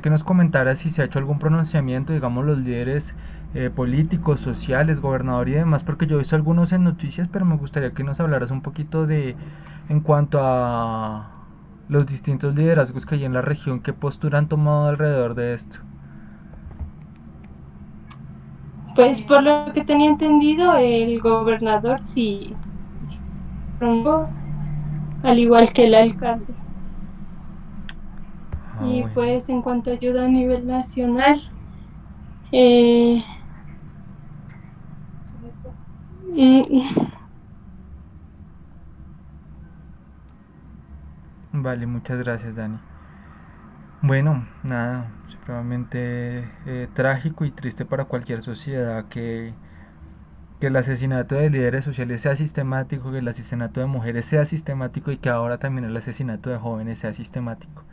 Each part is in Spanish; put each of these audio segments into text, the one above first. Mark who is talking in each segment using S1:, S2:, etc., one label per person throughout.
S1: que nos comentara si se ha hecho algún pronunciamiento, digamos, los líderes políticos, sociales, gobernador y demás, porque yo he visto algunos en noticias, pero me gustaría que nos hablaras un poquito de, en cuanto a los distintos liderazgos que hay en la región, qué postura han tomado alrededor de esto.
S2: Pues por lo que tenía entendido, el gobernador sí pronunció, al igual que el alcalde.
S1: Ah,
S2: Y
S1: bueno.
S2: pues en cuanto a ayuda a nivel nacional, eh, mm,
S1: Vale, muchas gracias, Dani. Bueno, nada, supremamente trágico y triste para cualquier sociedad que el asesinato de líderes sociales sea sistemático, que el asesinato de mujeres sea sistemático y que ahora también el asesinato de jóvenes sea sistemático.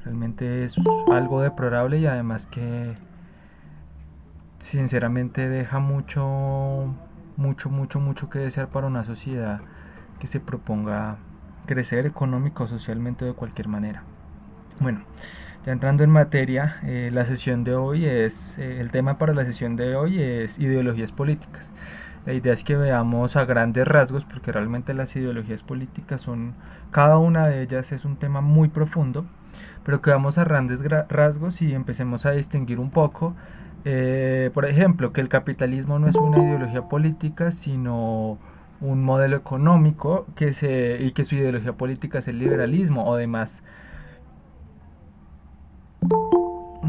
S1: Realmente es algo deplorable y además que sinceramente deja mucho que desear para una sociedad que se proponga crecer económico o socialmente de cualquier manera. Bueno, ya entrando en materia, la sesión de hoy es, el tema para la sesión de hoy es ideologías políticas. La idea es que veamos a grandes rasgos, porque realmente las ideologías políticas son, cada una de ellas es un tema muy profundo, pero que vamos a grandes rasgos y empecemos a distinguir un poco, por ejemplo, que el capitalismo no es una ideología política, sino un modelo económico y que su ideología política es el liberalismo o demás.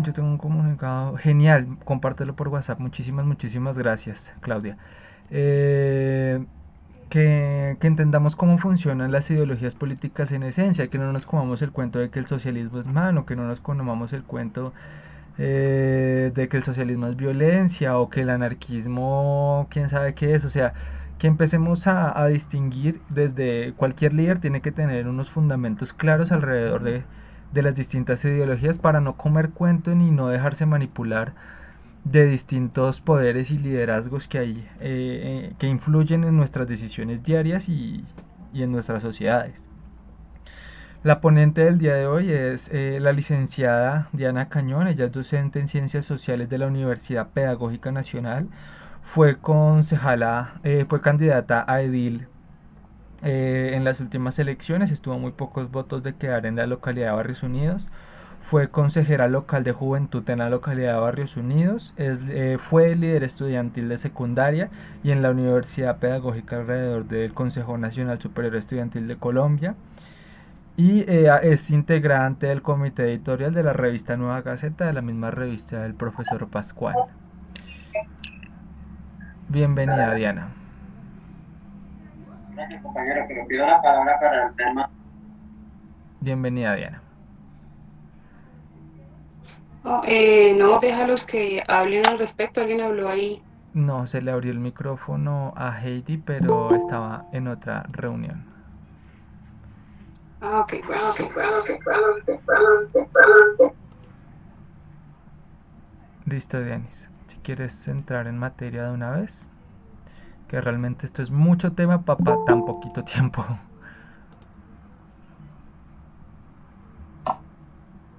S1: Yo tengo un comunicado genial, compártelo por WhatsApp. Muchísimas gracias, Claudia. Eh, que entendamos cómo funcionan las ideologías políticas en esencia, que no nos comamos el cuento de que el socialismo es malo, que no nos comamos el cuento de que el socialismo es violencia o que el anarquismo, quién sabe qué es, o sea, que empecemos a distinguir desde cualquier líder tiene que tener unos fundamentos claros alrededor de las distintas ideologías para no comer cuento ni no dejarse manipular de distintos poderes y liderazgos que hay que influyen en nuestras decisiones diarias y en nuestras sociedades. La ponente del día de hoy es la licenciada Diana Cañón. Ella es docente en Ciencias Sociales de la Universidad Pedagógica Nacional. Fue concejala, fue candidata a edil en las últimas elecciones. Estuvo a muy pocos votos de quedar en la localidad de Barrios Unidos. Fue consejera local de juventud en la localidad de Barrios Unidos. Fue líder estudiantil de secundaria y en la Universidad Pedagógica alrededor del Consejo Nacional Superior Estudiantil de Colombia y es integrante del comité editorial de la revista Nueva Gaceta, de la misma revista del profesor Pascual. Bienvenida, Diana.
S2: gracias, compañero, pero pido la palabra para el tema.
S1: Bienvenida, Diana.
S2: No, déjalos que hablen al respecto. Alguien habló ahí.
S1: No, se le abrió el micrófono a Heidi, pero estaba en otra reunión.
S2: Ah, ok, bueno, sí.
S1: Listo, Dianis. Si quieres entrar en materia de una vez, que realmente esto es mucho tema para tan poquito tiempo.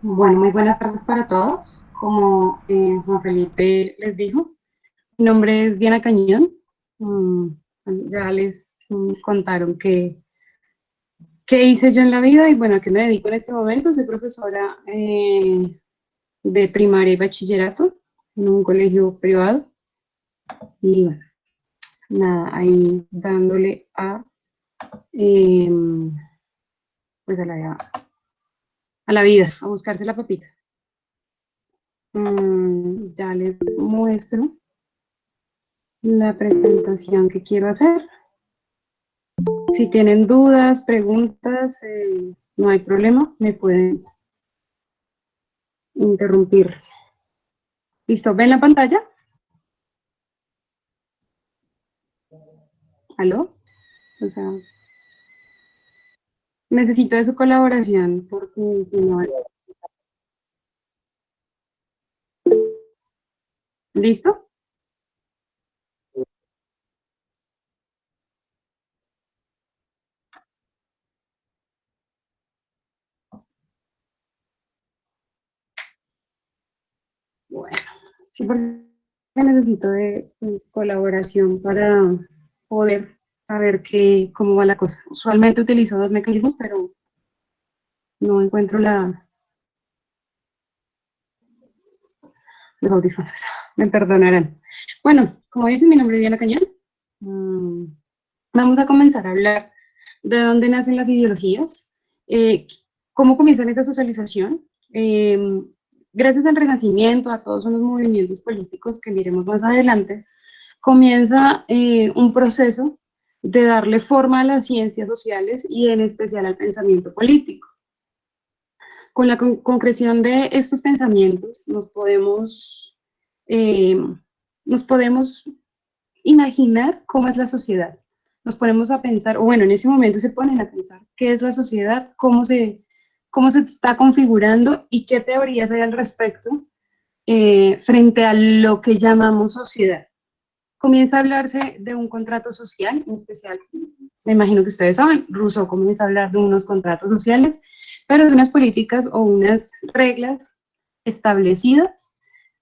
S3: Bueno, muy buenas tardes para todos. Como Juan Felipe les dijo, mi nombre es Diana Cañón. Mm, ya les contaron qué hice yo en la vida y bueno, a qué me dedico en este momento. Soy profesora de primaria y bachillerato en un colegio privado y bueno, nada, ahí dándole em, pues a la vida, a buscarse la papita. Ya les muestro la presentación que quiero hacer. Si tienen dudas, preguntas, no hay problema, me pueden interrumpir. ¿Listo? ¿Ven la pantalla? ¿Aló? O sea, necesito de su colaboración porque si no... ¿Listo? Sí, porque necesito de colaboración para poder saber cómo va la cosa. Usualmente utilizo dos mecanismos, pero no encuentro los audífonos. Me perdonarán. Bueno, como dice, mi nombre es Diana Cañón. Mm, Vamos a comenzar a hablar de dónde nacen las ideologías, eh, cómo comienza esta socialización. Eh, Gracias al Renacimiento, a todos los movimientos políticos que miremos más adelante, comienza un proceso de darle forma a las ciencias sociales y en especial al pensamiento político. Con la concreción de estos pensamientos eh, nos podemos imaginar cómo es la sociedad. Nos ponemos a pensar, o bueno, en ese momento se ponen a pensar qué es la sociedad, cómo se está configurando y qué teorías hay al respecto frente a lo que llamamos sociedad. Comienza a hablarse de un contrato social, en especial, me imagino que ustedes saben, Rousseau comienza a hablar de unos contratos sociales, pero de unas políticas o unas reglas establecidas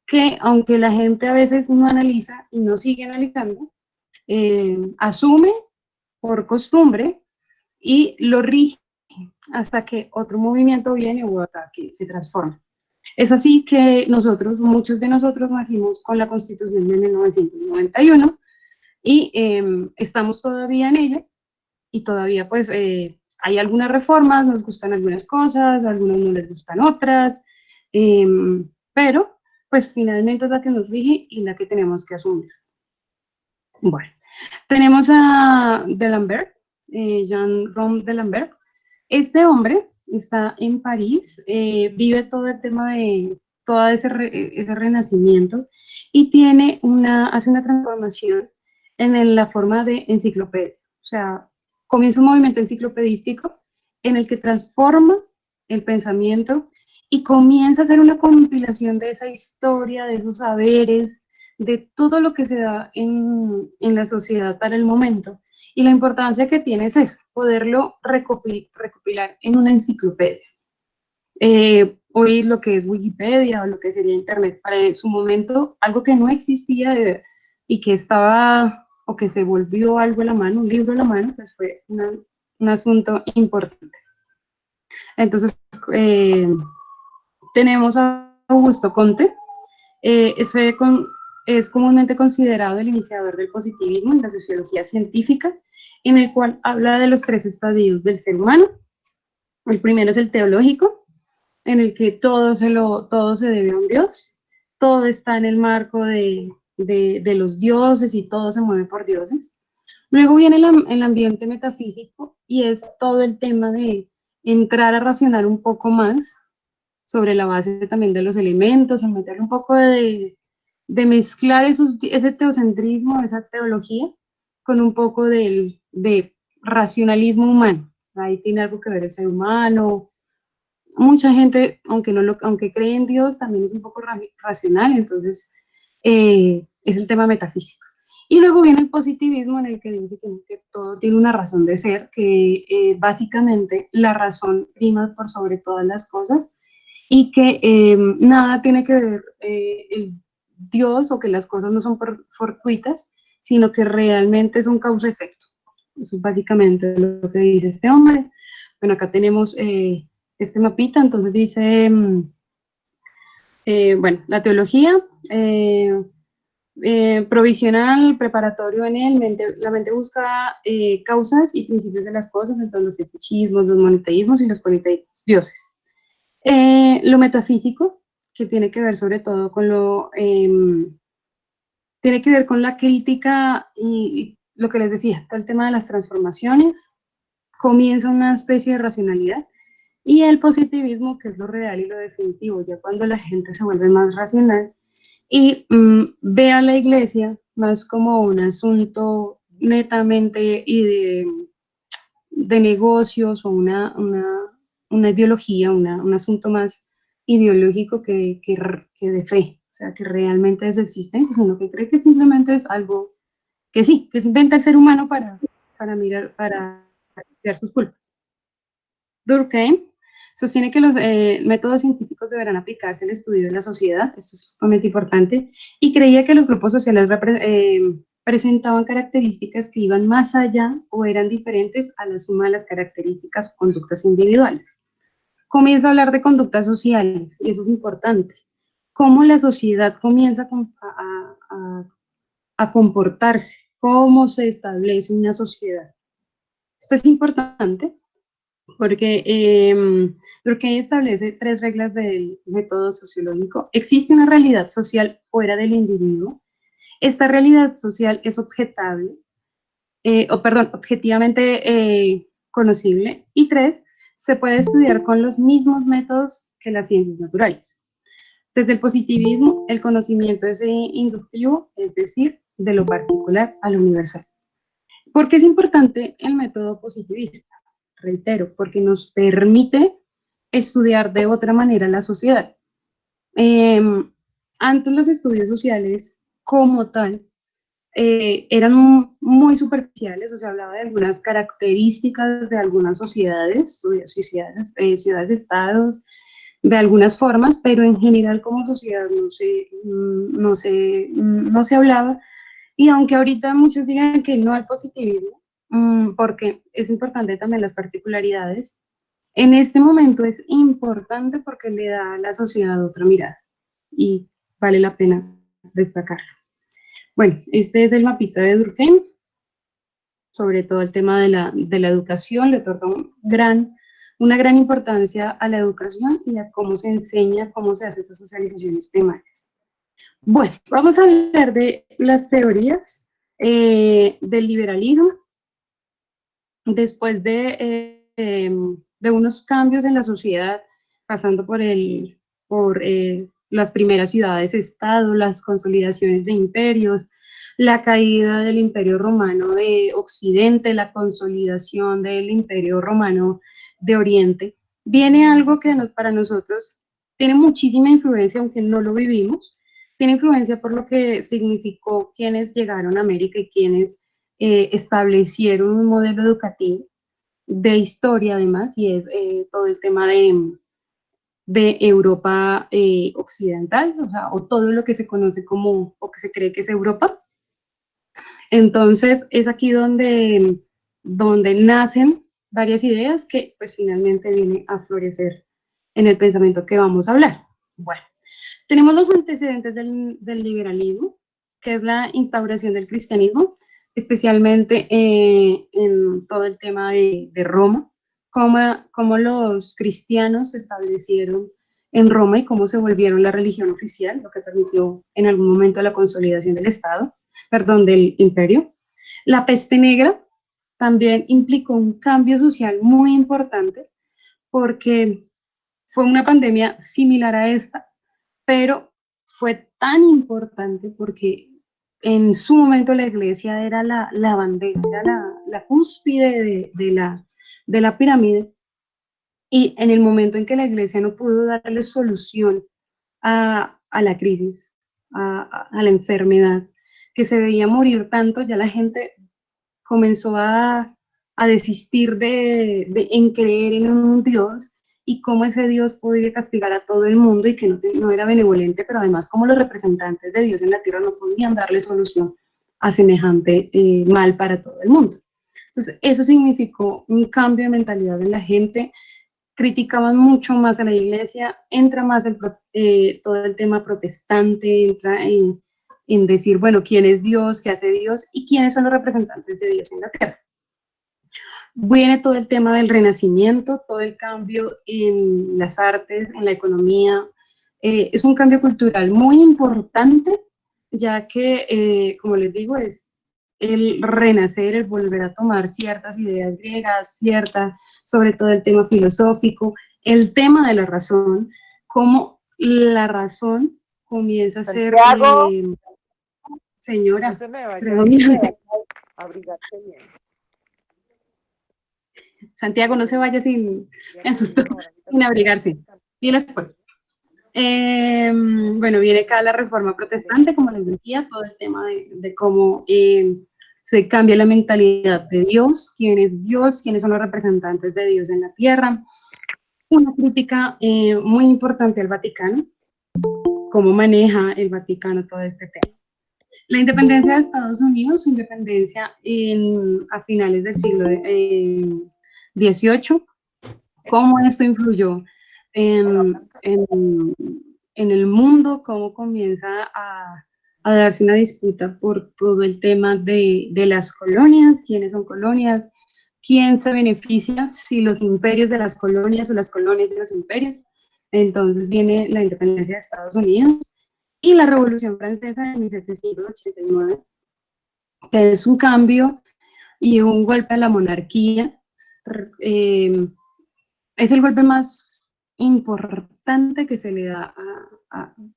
S3: que, aunque la gente a veces no analiza y no sigue analizando, asume por costumbre y lo rige hasta que otro movimiento viene o hasta que se transforma. Es así que nosotros, muchos de nosotros nacimos con la Constitución de 1991 y estamos todavía en ella y todavía pues hay algunas reformas, nos gustan algunas cosas, a algunos no les gustan otras, eh, pero pues finalmente es la que nos rige y la que tenemos que asumir. Bueno, tenemos a D'Alembert, Jean Rom D'Alembert. Este hombre está en París, vive todo el tema de todo ese renacimiento y hace una transformación en la forma de enciclopedia. O sea, comienza un movimiento enciclopedístico en el que transforma el pensamiento y comienza a hacer una compilación de esa historia, de esos saberes, de todo lo que se da en la sociedad para el momento. Y la importancia que tiene es eso, poderlo recopilar en una enciclopedia. Hoy lo que es Wikipedia o lo que sería Internet, para su momento algo que no existía y que estaba o que se volvió algo a la mano, un libro a la mano, pues fue un asunto importante. Entonces, eh, tenemos a Augusto Comte, es comúnmente considerado el iniciador del positivismo en la sociología científica, en el cual habla de los tres estadios del ser humano. El primero es el teológico, en el que todo se debe a un Dios, todo está en el marco de los dioses y todo se mueve por dioses. Luego viene el ambiente metafísico y es todo el tema de entrar a racionar un poco más sobre la base también de los elementos, en meterle un poco de mezclar ese teocentrismo, esa teología, con un poco de racionalismo humano. Ahí tiene algo que ver el ser humano. Mucha gente, aunque cree en Dios, también es un poco racional, entonces es el tema metafísico. Y luego viene el positivismo en el que dice que todo tiene una razón de ser, que básicamente la razón prima por sobre todas las cosas y que nada tiene que ver el Dios o que las cosas no son fortuitas, sino que realmente son causa-efecto. Eso es básicamente lo que dice este hombre. Bueno, acá tenemos este mapita, entonces dice, bueno, la teología, provisional, preparatorio en él, la mente busca causas y principios de las cosas, entonces los fetichismos, los monoteísmos y los politeísmos, dioses. Lo metafísico, que tiene que ver sobre todo tiene que ver con la crítica y lo que les decía, todo el tema de las transformaciones, comienza una especie de racionalidad, y el positivismo, que es lo real y lo definitivo, ya cuando la gente se vuelve más racional y ve a la iglesia más como un asunto netamente y de negocios o una ideología, un asunto más ideológico que de fe, o sea, que realmente es su existencia, sino que cree que simplemente es algo que sí, que se inventa el ser humano para mirar, para estudiar sus culpas. Durkheim Sostiene que los métodos científicos deberán aplicarse al estudio de la sociedad, esto es sumamente importante, y creía que los grupos sociales presentaban características que iban más allá o eran diferentes a la suma de las características o conductas individuales. Comienza a hablar de conductas sociales, y eso es importante. Cómo la sociedad comienza a comportarse, cómo se establece una sociedad. Esto es importante porque Durkheim establece 3 reglas del método sociológico. Existe una realidad social fuera del individuo. Esta realidad social es objetivamente conocible. Y 3, se puede estudiar con los mismos métodos que las ciencias naturales. Desde el positivismo, el conocimiento es inductivo, es decir, de lo particular a lo universal. ¿Por qué es importante el método positivista? Reitero, porque nos permite estudiar de otra manera la sociedad. Antes los estudios sociales como tal eran muy superficiales, o sea, hablaba de algunas características de algunas sociedades, ciudades-estados, de algunas formas, pero en general como sociedad no se hablaba. Y aunque ahorita muchos digan que no al positivismo, porque es importante también las particularidades, en este momento es importante porque le da a la sociedad otra mirada y vale la pena destacarlo. Bueno, este es el mapita de Durkheim, sobre todo el tema de la educación, le otorga una gran importancia a la educación y a cómo se enseña, cómo se hace estas socializaciones primarias. Bueno, vamos a hablar de las teorías del liberalismo. Después de unos cambios en la sociedad, pasando por las primeras ciudades-estado, las consolidaciones de imperios, la caída del Imperio Romano de Occidente, la consolidación del Imperio Romano de Oriente, viene algo que para nosotros tiene muchísima influencia, aunque no lo vivimos, tiene influencia por lo que significó quienes llegaron a América y quienes establecieron un modelo educativo de historia además, y es todo el tema de Europa occidental, o sea, o todo lo que se conoce como, o que se cree que es Europa. Entonces, es aquí donde nacen varias ideas que pues finalmente vienen a florecer en el pensamiento que vamos a hablar. Bueno, tenemos los antecedentes del liberalismo, que es la instauración del cristianismo, especialmente en todo el tema de Roma, cómo los cristianos se establecieron en Roma y cómo se volvieron la religión oficial, lo que permitió en algún momento la consolidación del Estado, perdón, del imperio. La peste negra también implicó un cambio social muy importante porque fue una pandemia similar a esta, pero fue tan importante porque en su momento la iglesia era la bandera, era la cúspide de la pirámide, y en el momento en que la iglesia no pudo darle solución a la crisis, a la enfermedad, que se veía morir tanto, ya la gente comenzó a desistir en creer en un Dios y cómo ese Dios podía castigar a todo el mundo y que no era benevolente, pero además como los representantes de Dios en la tierra no podían darle solución a semejante mal para todo el mundo. Entonces, eso significó un cambio de mentalidad en la gente, criticaban mucho más a la iglesia, entra más todo el tema protestante, entra en decir, bueno, ¿quién es Dios? ¿Qué hace Dios? ¿Y quiénes son los representantes de Dios en la tierra? Viene todo el tema del renacimiento, todo el cambio en las artes, en la economía. Es un cambio cultural muy importante, ya que, como les digo, es el renacer, el volver a tomar ciertas ideas griegas, sobre todo el tema filosófico, el tema de la razón, cómo la razón comienza a ser,
S4: Santiago, no
S3: señora,
S4: se me vaya
S3: predominante.
S4: a abrigarse bien.
S3: Santiago, no se vaya me asustó, sin abrigarse. Y después. Bueno, viene acá la reforma protestante, como les decía, todo el tema de cómo se cambia la mentalidad de Dios, quién es Dios, quiénes son los representantes de Dios en la tierra. una crítica muy importante al Vaticano, cómo maneja el Vaticano todo este tema. La independencia de Estados Unidos, su independencia a finales del siglo XVIII, cómo esto influyó en el mundo, cómo comienza a darse una disputa por todo el tema de las colonias, quiénes son colonias, quién se beneficia, si los imperios de las colonias o las colonias de los imperios. Entonces viene la independencia de Estados Unidos y la Revolución Francesa de 1789, que es un cambio y un golpe a la monarquía. Eh, es el golpe más importante que se le da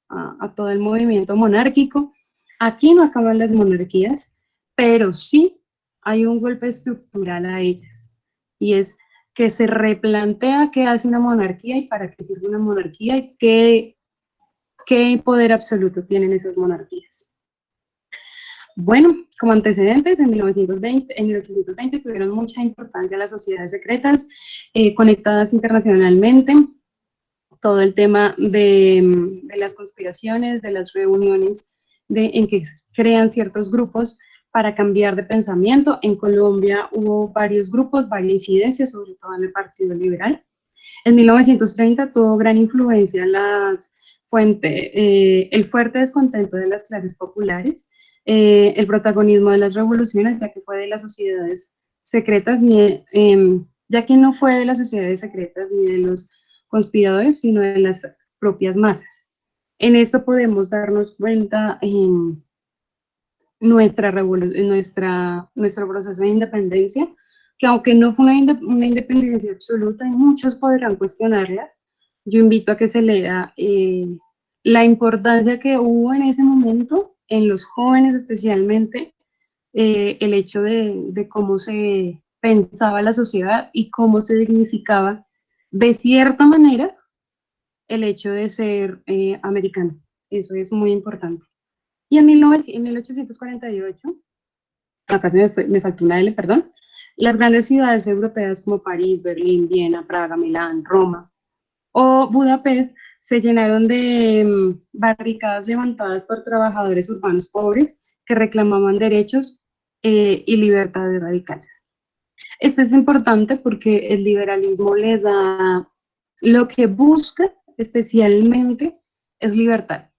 S3: a todo el movimiento monárquico. Aquí no acaban las monarquías, pero sí hay un golpe estructural a ellas, y es que se replantea qué hace una monarquía y para qué sirve una monarquía y qué poder absoluto tienen esas monarquías. Bueno, como antecedentes, en 1820 tuvieron mucha importancia las sociedades secretas conectadas internacionalmente, todo el tema de las conspiraciones, de las reuniones en que crean ciertos grupos para cambiar de pensamiento. En Colombia hubo varios grupos, varias incidencias, sobre todo en el Partido Liberal. En 1930 tuvo gran influencia el fuerte descontento de las clases populares, el protagonismo de las revoluciones, ya que fue de las sociedades secretas, ya que no fue de las sociedades secretas ni de los conspiradores, sino de las propias masas. En esto podemos darnos cuenta en nuestro proceso de independencia, que aunque no fue una independencia absoluta, y muchos podrán cuestionarla, yo invito a que se lea la importancia que hubo en ese momento, en los jóvenes especialmente, el hecho de cómo se pensaba la sociedad y cómo se dignificaba de cierta manera el hecho de ser americano. Eso es muy importante. Y en 1848, acá me faltó una L, perdón, las grandes ciudades europeas como París, Berlín, Viena, Praga, Milán, Roma o Budapest se llenaron de barricadas levantadas por trabajadores urbanos pobres que reclamaban derechos y libertades radicales. Esto es importante porque el liberalismo le da, lo que busca especialmente es libertad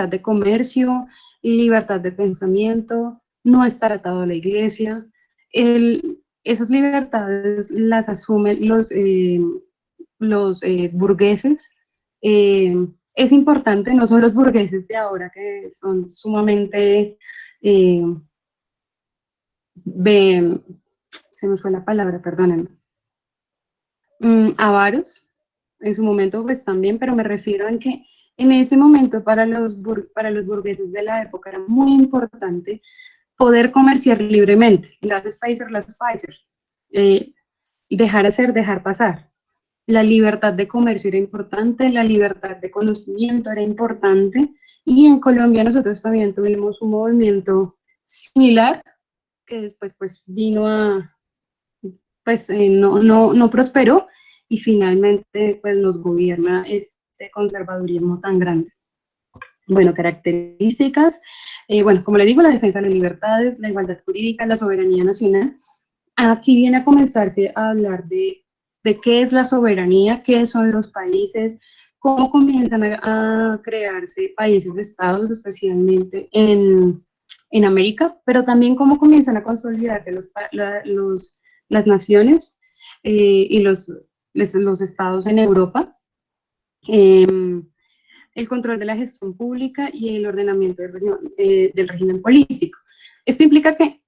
S3: de comercio, libertad de pensamiento, no estar atado a la iglesia. Esas libertades las asumen los burgueses. Eh, es importante, no son los burgueses de ahora que son sumamente, eh, se me fue la palabra, perdónenme, avaros, en su momento pues también, pero me refiero a que en ese momento para los burgueses de la época era muy importante poder comerciar libremente, las Pfizer, y dejar hacer, dejar pasar. La libertad de comercio era importante, la libertad de conocimiento era importante, y en Colombia nosotros también tuvimos un movimiento similar que después pues vino pues no prosperó, y finalmente pues nos gobierna este conservadurismo tan grande. Bueno, características, bueno, como le digo, la defensa de las libertades, la igualdad jurídica, la soberanía nacional. Aquí viene a comenzarse a hablar de qué es la soberanía, qué son los países, cómo comienzan a crearse países de estados, especialmente en América, pero también cómo comienzan a consolidarse las naciones y los estados en Europa. El control de la gestión pública y el ordenamiento del régimen político. Esto implica que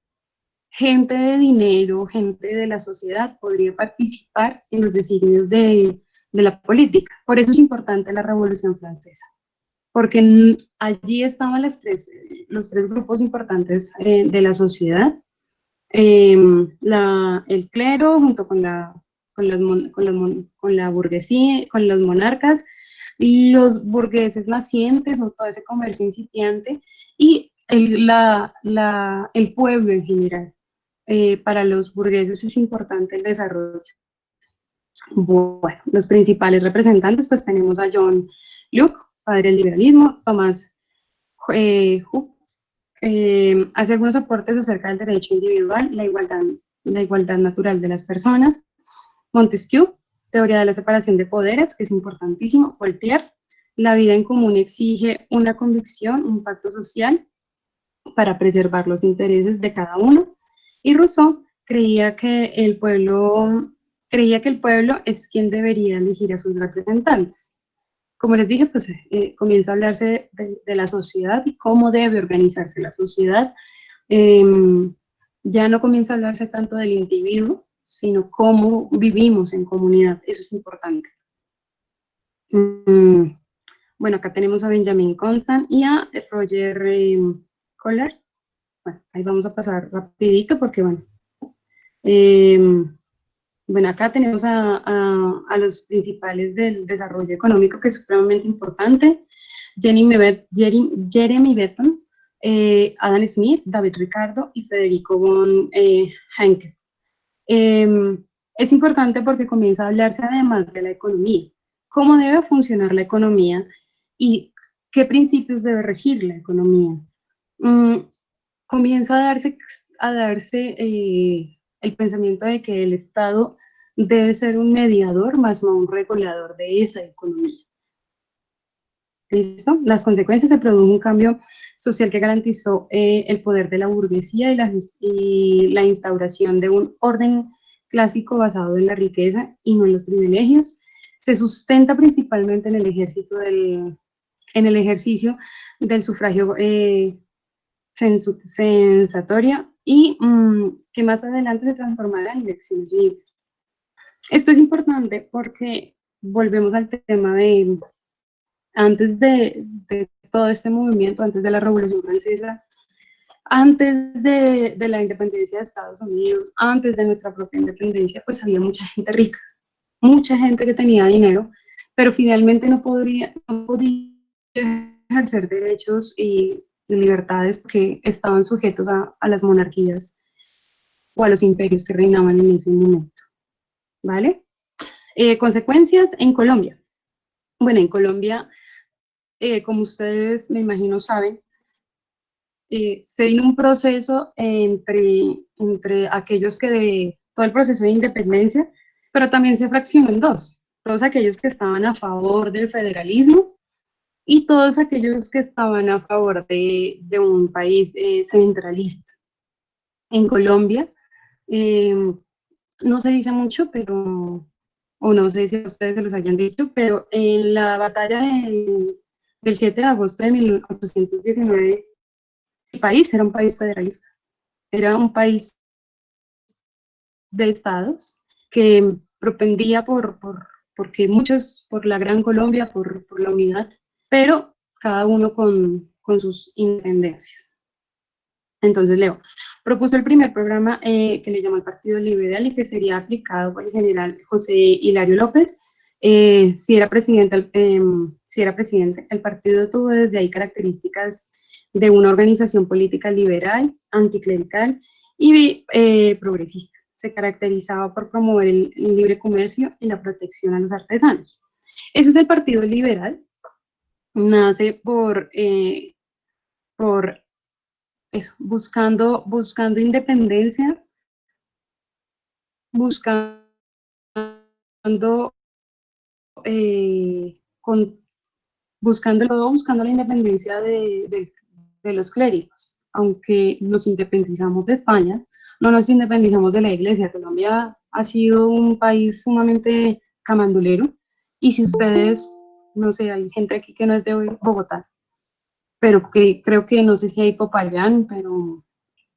S3: gente de dinero, gente de la sociedad podría participar en los designios de la política. Por eso es importante la Revolución Francesa, porque allí estaban los tres grupos importantes de la sociedad, el clero junto con la burguesía, con los monarcas, los burgueses nacientes o todo ese comercio incipiente y el pueblo en general. Para los burgueses es importante el desarrollo Bueno, los principales representantes, pues tenemos a John Locke, padre del liberalismo, Thomas Hobbes, hace algunos aportes acerca del derecho individual, la igualdad natural de las personas, Montesquieu, teoría de la separación de poderes, que es importantísimo, Voltaire, la vida en común exige una convicción, un pacto social para preservar los intereses de cada uno, y Rousseau creía que el pueblo es quien debería elegir a sus representantes. Como les dije, pues comienza a hablarse de la sociedad y cómo debe organizarse la sociedad. Eh, ya no comienza a hablarse tanto del individuo, sino cómo vivimos en comunidad. Eso es importante. Bueno, acá tenemos a Benjamin Constant y a Roger Collard. Bueno, ahí vamos a pasar rapidito porque, eh, bueno, acá tenemos a los principales del desarrollo económico, que es supremamente importante. Jeremy Bentham, Adam Smith, David Ricardo y Federico von Henke. Es importante porque comienza a hablarse además de la economía, cómo debe funcionar la economía y qué principios debe regir la economía. Comienza a darse el pensamiento de que el Estado debe ser un mediador más no un regulador de esa economía. ¿Listo? Las consecuencias se produjo un cambio social que garantizó el poder de la burguesía y la instauración de un orden clásico basado en la riqueza y no en los privilegios. Se sustenta principalmente en el ejercicio del sufragio sensatoria y que más adelante se transformará en elecciones libres. Esto es importante porque volvemos al tema de antes de todo este movimiento, antes de la Revolución Francesa, antes de la independencia de Estados Unidos, antes de nuestra propia independencia, pues había mucha gente rica, mucha gente que tenía dinero, pero finalmente no podía ejercer derechos y libertades porque estaban sujetos a las monarquías o a los imperios que reinaban en ese momento, ¿vale? Consecuencias en Colombia. Bueno, en Colombia, como ustedes me imagino saben, se vino un proceso entre aquellos todo el proceso de independencia, pero también se fraccionó en dos, todos aquellos que estaban a favor del federalismo y todos aquellos que estaban a favor de un país centralista. En Colombia, no se dice mucho, o no sé si a ustedes se los hayan dicho, pero en la batalla del 7 de agosto de 1819, el país era un país federalista, era un país de estados que propendía porque muchos, por la Gran Colombia, por la unidad, pero cada uno con sus independencias. Entonces, Leo propuso el primer programa que le llamó el Partido Liberal y que sería aplicado por el general José Hilario López. Si era presidente, el partido tuvo desde ahí características de una organización política liberal, anticlerical y progresista. Se caracterizaba por promover el libre comercio y la protección a los artesanos. Eso es el Partido Liberal. Nace por eso, buscando independencia, buscando, con, buscando la independencia de los clérigos. Aunque nos independizamos de España, no nos independizamos de la Iglesia. Colombia ha sido un país sumamente camandulero. Y si ustedes, no sé, hay gente aquí que no es de Bogotá, pero que creo que no sé si hay Popayán, pero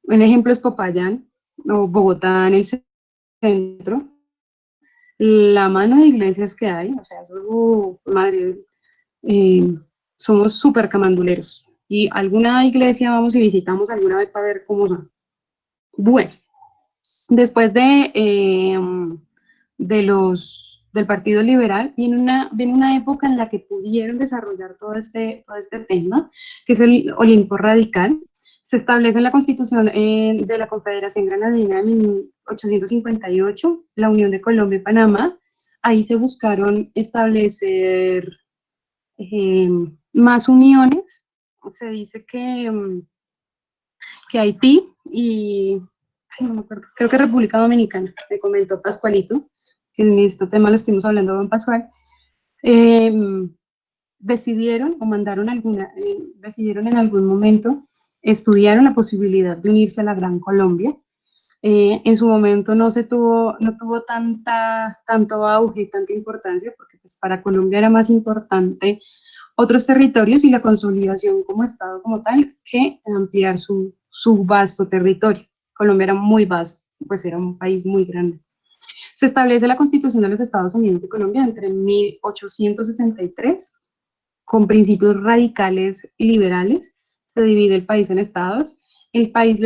S3: un ejemplo es Popayán o Bogotá en el centro. La mano de iglesias que hay, o sea, madre, somos súper camanduleros. Y alguna iglesia vamos y visitamos alguna vez para ver cómo son. Bueno, después del Partido Liberal, viene una época en la que pudieron desarrollar todo este tema, que es el Olimpo Radical. Se establece en la Constitución de la Confederación Granadina en 1858, la Unión de Colombia y Panamá, ahí se buscaron establecer más uniones. Se dice que Haití y, ay, no me acuerdo, creo que República Dominicana, me comentó Pascualito, que en este tema lo estuvimos hablando con Pascual, eh, decidieron o mandaron decidieron en algún momento, estudiaron la posibilidad de unirse a la Gran Colombia. En su momento no tuvo tanto auge y tanta importancia, porque pues, para Colombia era más importante otros territorios y la consolidación como Estado como tal que ampliar su vasto territorio. Colombia era muy vasto, pues era un país muy grande. Se establece la Constitución de los Estados Unidos de Colombia entre 1863 con principios radicales y liberales. Se divide el país en estados. El país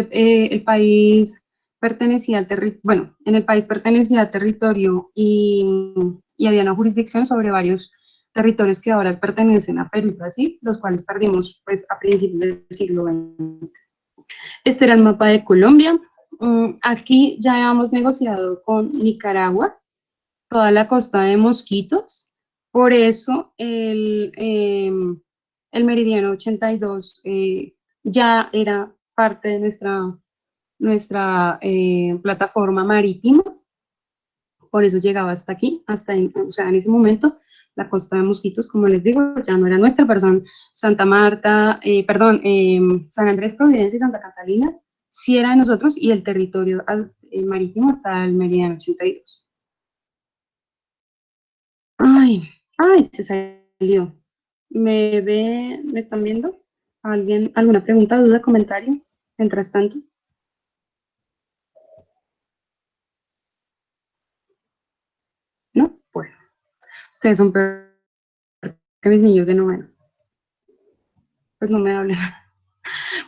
S3: pertenecía al territorio, bueno, en el país pertenecía al territorio y había una jurisdicción sobre varios territorios que ahora pertenecen a Perú y Brasil, los cuales perdimos pues a principios del siglo XX. Este era el mapa de Colombia. Aquí ya hemos negociado con Nicaragua toda la costa de Mosquitos, por eso el meridiano 82 ya era parte de nuestra plataforma marítima, por eso llegaba hasta aquí, o sea, en ese momento la costa de Mosquitos, como les digo, ya no era nuestra, perdón, Santa Marta, San Andrés, Providencia y Santa Catalina, sí era de nosotros, y el territorio marítimo hasta el meridiano 82. Ay, se salió. ¿Me están viendo? ¿Alguna pregunta, duda, comentario? Mientras tanto. ¿No? Bueno, ustedes son peor que mis niños de noveno. Pues no me hablan.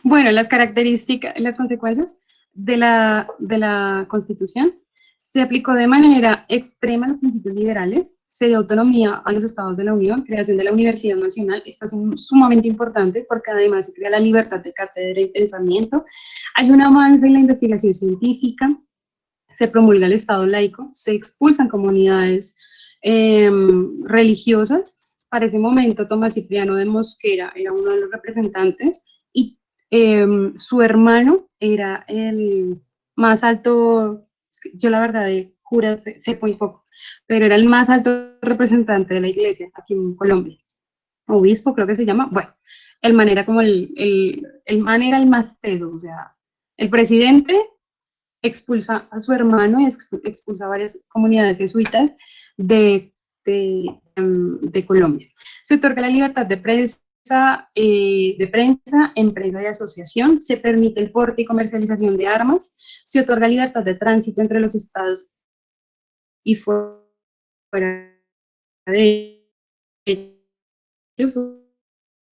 S3: Bueno, las características, las consecuencias de la Constitución. Se aplicó de manera extrema los principios liberales, se dio autonomía a los estados de la Unión, creación de la Universidad Nacional. Esto es sumamente importante porque además se crea la libertad de cátedra y pensamiento. Hay un avance en la investigación científica, se promulga el Estado laico, se expulsan comunidades religiosas. Para ese momento, Tomás Cipriano de Mosquera era uno de los representantes y su hermano era el más alto, yo la verdad de curas sé muy poco, pero era el más alto representante de la iglesia aquí en Colombia. Obispo creo que se llama. Bueno, el man era como el man era el más teso, o sea, el presidente expulsa a su hermano y expulsa a varias comunidades jesuitas de, de Colombia. Se otorga la libertad de prensa, empresa y asociación, se permite el porte y comercialización de armas, se otorga libertad de tránsito entre los estados y fuera de ellos,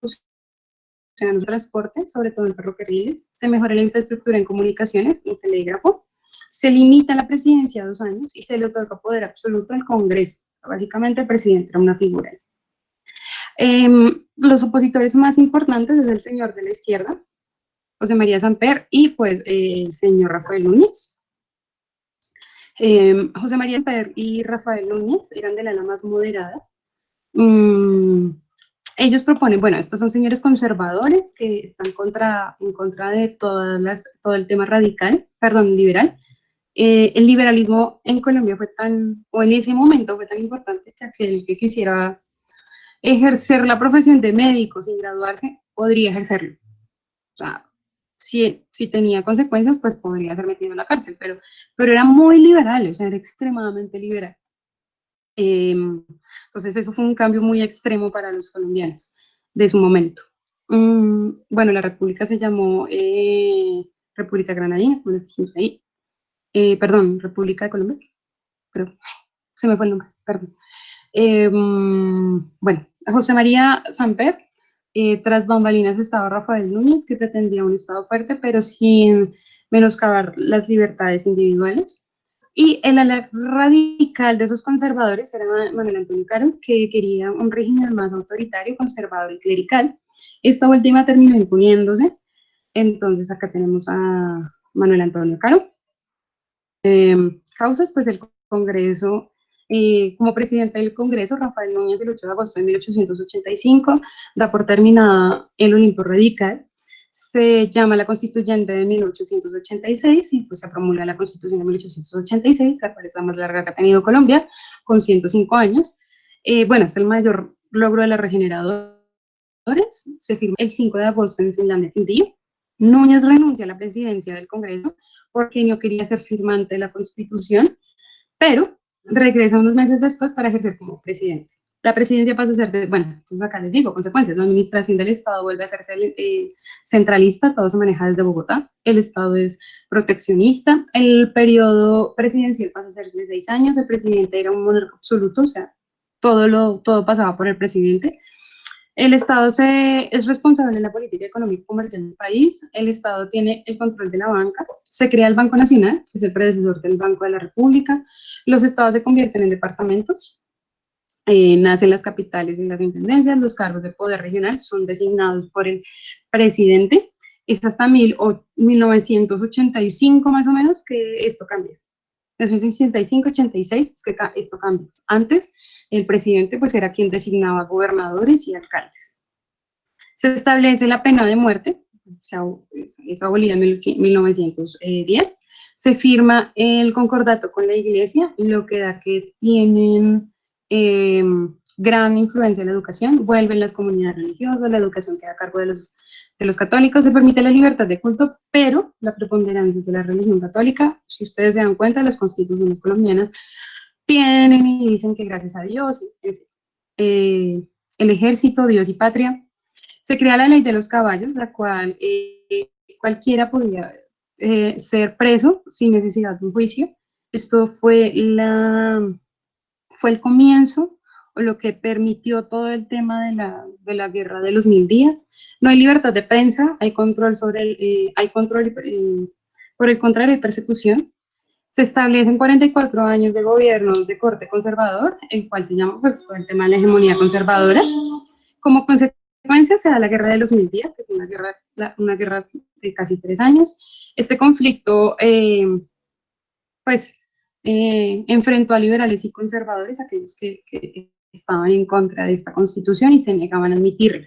S3: o sea, en transporte, sobre todo en ferrocarriles, se mejora la infraestructura en comunicaciones y telégrafo, se limita la presidencia a 2 años y se le otorga poder absoluto al Congreso. Básicamente el presidente era una figura. Los opositores más importantes es el señor de la izquierda, José María Samper, y pues el señor Rafael Núñez. José María Samper y Rafael Núñez eran del ala más moderada. Ellos proponen, bueno, estos son señores conservadores que están en contra de todo el tema liberal. El liberalismo en Colombia o en ese momento fue tan importante que aquel que quisiera ejercer la profesión de médico sin graduarse, podría ejercerlo. O sea, si tenía consecuencias, pues podría ser metido en la cárcel, pero era muy liberal, o sea, era extremadamente liberal. Entonces eso fue un cambio muy extremo para los colombianos de su momento. Bueno, la república se llamó República Granadina, como les dijimos ahí. Perdón, República de Colombia, creo. Se me fue el nombre, perdón. Bueno, José María Samper, tras bambalinas estaba Rafael Núñez, que pretendía un Estado fuerte, pero sin menoscabar las libertades individuales. Y el ala radical de esos conservadores era Manuel Antonio Caro, que quería un régimen más autoritario, conservador y clerical. Esta última terminó imponiéndose. Entonces acá tenemos a Manuel Antonio Caro. Causas, pues el Congreso Como presidente del Congreso, Rafael Núñez, el 8 de agosto de 1885, da por terminada el Olimpo Radical, se llama la Constituyente de 1886 y pues se promulga la Constitución de 1886, la cual es la más larga que ha tenido Colombia, con 105 años. Bueno, es el mayor logro de la regeneradora. Se firma el 5 de agosto en Finlandia, Quindío. Núñez renuncia a la presidencia del Congreso porque no quería ser firmante de la Constitución, pero regresa unos meses después para ejercer como presidente. La presidencia pasa a ser, bueno, entonces acá les digo, consecuencias, la administración del Estado vuelve a hacerse centralista, todo se maneja desde Bogotá, el Estado es proteccionista, el periodo presidencial pasa a ser de 6 años, el presidente era un monarca absoluto, o sea, todo pasaba por el presidente. El Estado es responsable de la política económica y comercial del país, el Estado tiene el control de la banca, se crea el Banco Nacional, que es el predecesor del Banco de la República, los estados se convierten en departamentos, nacen las capitales y las intendencias, los cargos de poder regional son designados por el presidente, es hasta 1985 más o menos que esto cambia. 1985-86 es que esto cambia. Antes, el presidente pues era quien designaba gobernadores y alcaldes. Se establece la pena de muerte, es abolida en 1910. Se firma el concordato con la iglesia, lo que da que tienen gran influencia en la educación, vuelven las comunidades religiosas, la educación queda a cargo de los católicos, se permite la libertad de culto, pero la preponderancia de la religión católica, si ustedes se dan cuenta, las constituciones colombianas tienen y dicen que gracias a Dios, el ejército, Dios y patria. Se crea la ley de los caballos, la cual cualquiera podía ser preso sin necesidad de un juicio. Esto fue el comienzo o lo que permitió todo el tema de la guerra de los 1000 días. No hay libertad de prensa, hay control hay control, por el contrario, hay persecución. Se establecen 44 años de gobierno de corte conservador, el cual se llama pues todo el tema de la hegemonía conservadora. Como consecuencia se da la guerra de los 1000 días, que fue una guerra de casi 3 años. Este conflicto pues enfrentó a liberales y conservadores, aquellos que estaban en contra de esta constitución y se negaban a admitirla.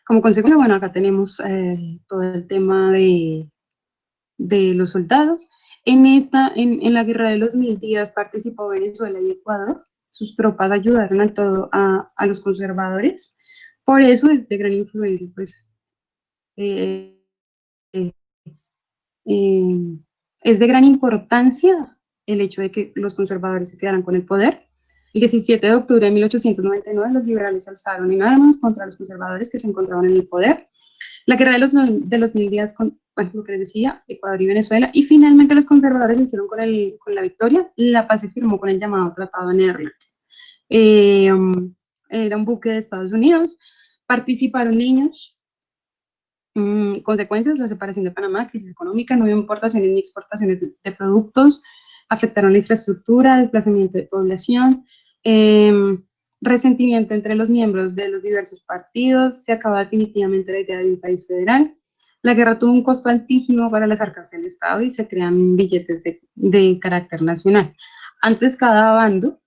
S3: Como consecuencia, bueno, acá tenemos todo el tema de los soldados. En la guerra de los 1000 días participó Venezuela y Ecuador. Sus tropas ayudaron al todo a los conservadores. Por eso es de gran influencia, pues, eh, eh, eh, es de gran importancia el hecho de que los conservadores se quedaran con el poder. El 17 de octubre de 1899 los liberales alzaron en armas contra los conservadores que se encontraban en el poder. La guerra de los 1000 días con, bueno, lo que les decía, Ecuador y Venezuela, y finalmente los conservadores lo hicieron con la victoria. La paz se firmó con el llamado Tratado de Nederland. Era un buque de Estados Unidos, participaron niños. Consecuencias, la separación de Panamá, crisis económica, no hubo importaciones ni exportaciones de productos, afectaron la infraestructura, desplazamiento de población, resentimiento entre los miembros de los diversos partidos, se acaba definitivamente la idea de un país federal. La guerra tuvo un costo altísimo para las arcas del Estado y se crean billetes de carácter nacional. Antes cada bando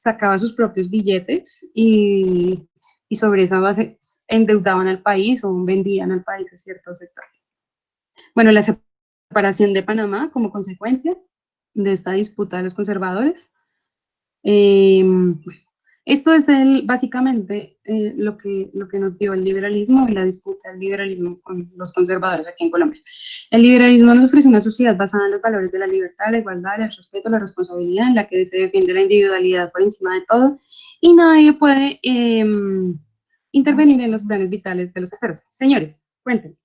S3: sacaba sus propios billetes y sobre esa base endeudaban al país o vendían al país a ciertos sectores. Bueno, la separación de Panamá como consecuencia de esta disputa de los conservadores. Bueno, esto es básicamente lo que nos dio el liberalismo y la disputa del liberalismo con los conservadores aquí en Colombia. El liberalismo nos ofrece una sociedad basada en los valores de la libertad, la igualdad, el respeto, la responsabilidad, en la que se defiende la individualidad por encima de todo y nadie puede intervenir en los planes vitales de los terceros. Señores, cuéntenme.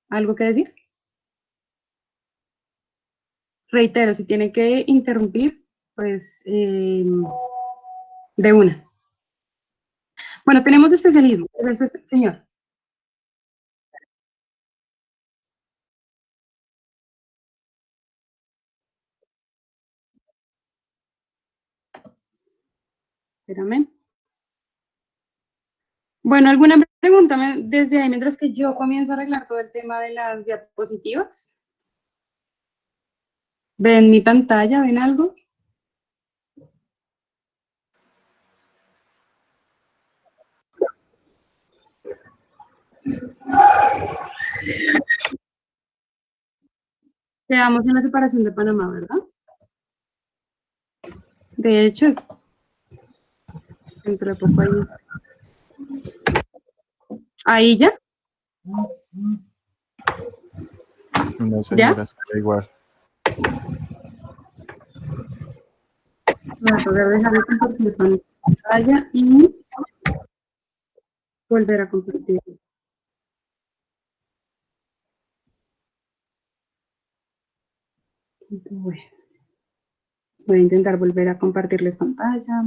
S3: ¿Algo que decir? Reitero, si tienen que interrumpir, pues de una. Bueno, tenemos el socialismo. Señor. Espérame. Bueno, ¿alguna pregunta desde ahí mientras que yo comienzo a arreglar todo el tema de las diapositivas? ¿Ven mi pantalla? ¿Ven algo? Quedamos en la separación de Panamá, ¿verdad? De hecho, dentro de poco ahí. ¿Ahí ya?
S5: No,
S3: ¿Ya?
S5: señora, está igual.
S3: Voy a poder dejar de compartir pantalla y volver a compartir. Bueno, voy a intentar volver a compartirles pantalla.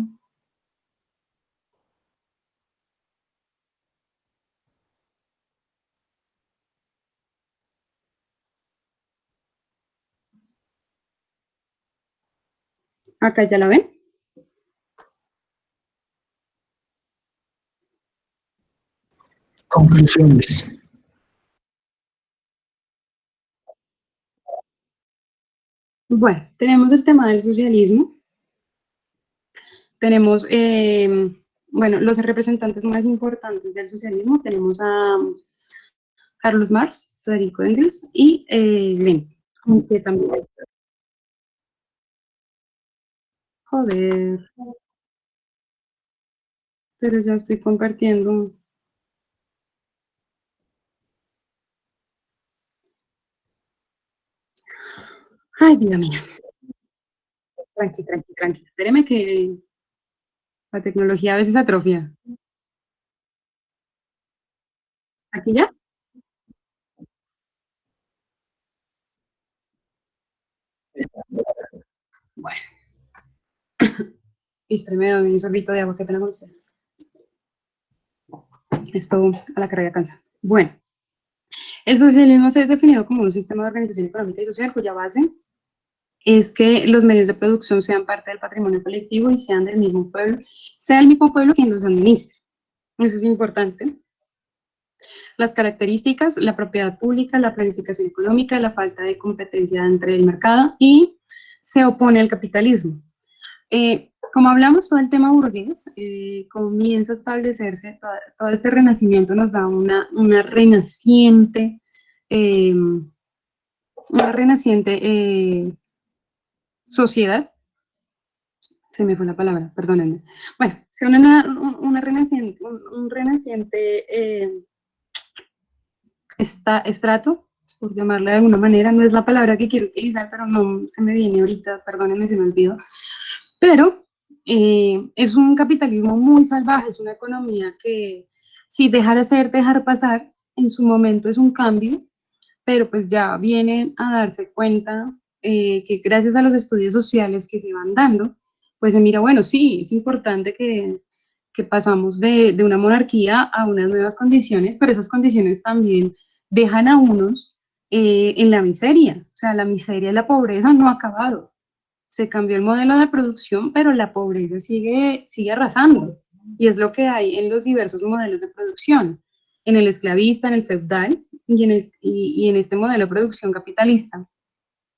S3: Acá ya la ven.
S6: Conclusiones.
S3: Bueno, tenemos el tema del socialismo. Tenemos, bueno, los representantes más importantes del socialismo. Tenemos a Carlos Marx, Federico Engels y Lenin, que también. Joder. Pero ya estoy compartiendo. Ay, vida mía. Tranqui, tranqui, tranqui. Espéreme que la tecnología a veces atrofia. ¿Aquí ya? Bueno. Y espéreme, doy un sorbito de agua, qué pena con usted. Esto a la carrera cansa. Bueno, el socialismo se ha definido como un sistema de organización económica y social cuya base es que los medios de producción sean parte del patrimonio colectivo y sean del mismo pueblo, sea el mismo pueblo quien los administre. Eso es importante. Las características, la propiedad pública, la planificación económica, la falta de competencia entre el mercado y se opone al capitalismo. Como hablamos, todo el tema burgués comienza a establecerse, todo este renacimiento nos da una renaciente, sociedad. Se me fue la palabra, perdónenme. Bueno, una renaciente, un renaciente estrato, por llamarla de alguna manera, no es la palabra que quiero utilizar, pero no se me viene ahorita, perdónenme, se me olvidó. Pero es un capitalismo muy salvaje, es una economía que si dejar hacer, dejar pasar, en su momento es un cambio, pero pues ya vienen a darse cuenta que gracias a los estudios sociales que se van dando, pues se mira, bueno, sí, es importante que pasamos de una monarquía a unas nuevas condiciones, pero esas condiciones también dejan a unos en la miseria, o sea, la miseria y la pobreza no ha acabado. Se cambió el modelo de producción, pero la pobreza sigue arrasando. Y es lo que hay en los diversos modelos de producción, en el esclavista, en el feudal y en este modelo de producción capitalista.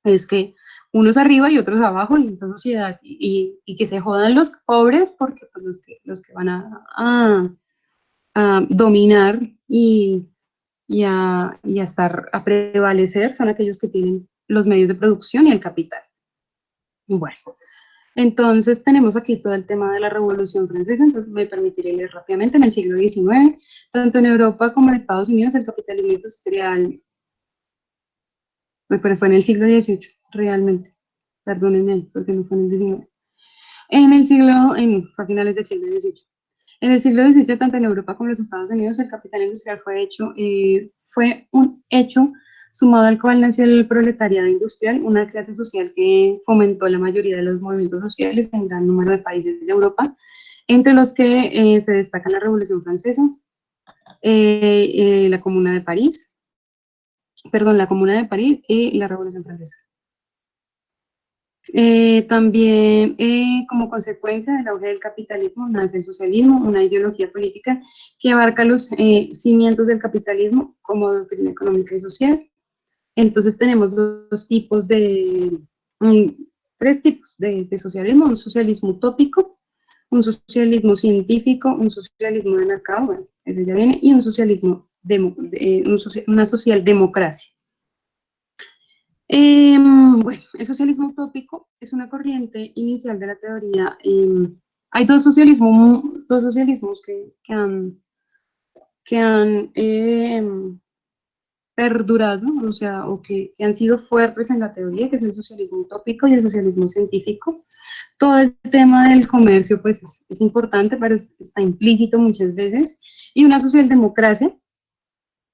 S3: Es que unos arriba y otros abajo en esa sociedad y que se jodan los pobres porque pues, los que van a dominar a prevalecer son aquellos que tienen los medios de producción y el capital. Bueno, entonces tenemos aquí todo el tema de la Revolución Francesa, entonces me permitiré leer rápidamente. En el siglo XIX, tanto en Europa como en Estados Unidos, el capitalismo industrial, pero fue en el siglo XVIII, realmente, perdónenme, porque no fue en el XIX. Fue a finales del siglo XVIII. En el siglo XVIII, tanto en Europa como en los Estados Unidos, el capital industrial fue un hecho sumado al cual nació el proletariado industrial, una clase social que fomentó la mayoría de los movimientos sociales en gran número de países de Europa, entre los que se destacan la Revolución Francesa, la Comuna de París, y la Revolución Francesa. También, como consecuencia del auge del capitalismo, nace el socialismo, una ideología política que abarca los cimientos del capitalismo como doctrina económica y social. Entonces tenemos dos tipos de tres tipos de socialismo: un socialismo utópico, un socialismo científico, un socialismo de mercado, bueno, ese ya viene, y un socialismo, una socialdemocracia. Bueno, el socialismo utópico es una corriente inicial de la teoría. Hay dos socialismos que han perdurado, o sea, o que han sido fuertes en la teoría, que es el socialismo utópico y el socialismo científico. Todo el tema del comercio, pues, es importante, pero está implícito muchas veces. Y una socialdemocracia,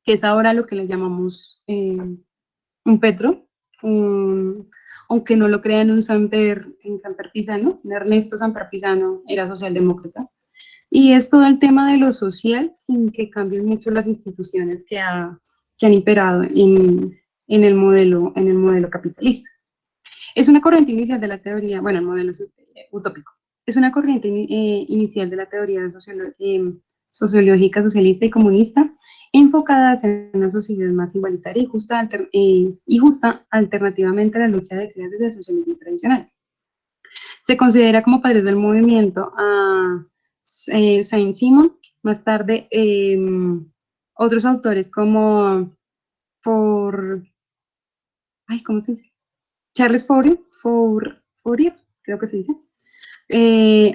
S3: que es ahora lo que le llamamos un Petro, aunque no lo crean, un Samper Pizano, un Ernesto Samper Pizano era socialdemócrata. Y es todo el tema de lo social sin que cambien mucho las instituciones que han imperado en el modelo capitalista. Es una corriente inicial de la teoría, bueno, el modelo utópico. Es una corriente inicial de la teoría sociológica, socialista y comunista, enfocada hacia una sociedad más igualitaria y justa, alternativamente a la lucha de clases del socialismo tradicional. Se considera como padres del movimiento a Saint-Simon, más tarde otros autores como ¿cómo se dice? Charles Fourier, creo que se dice,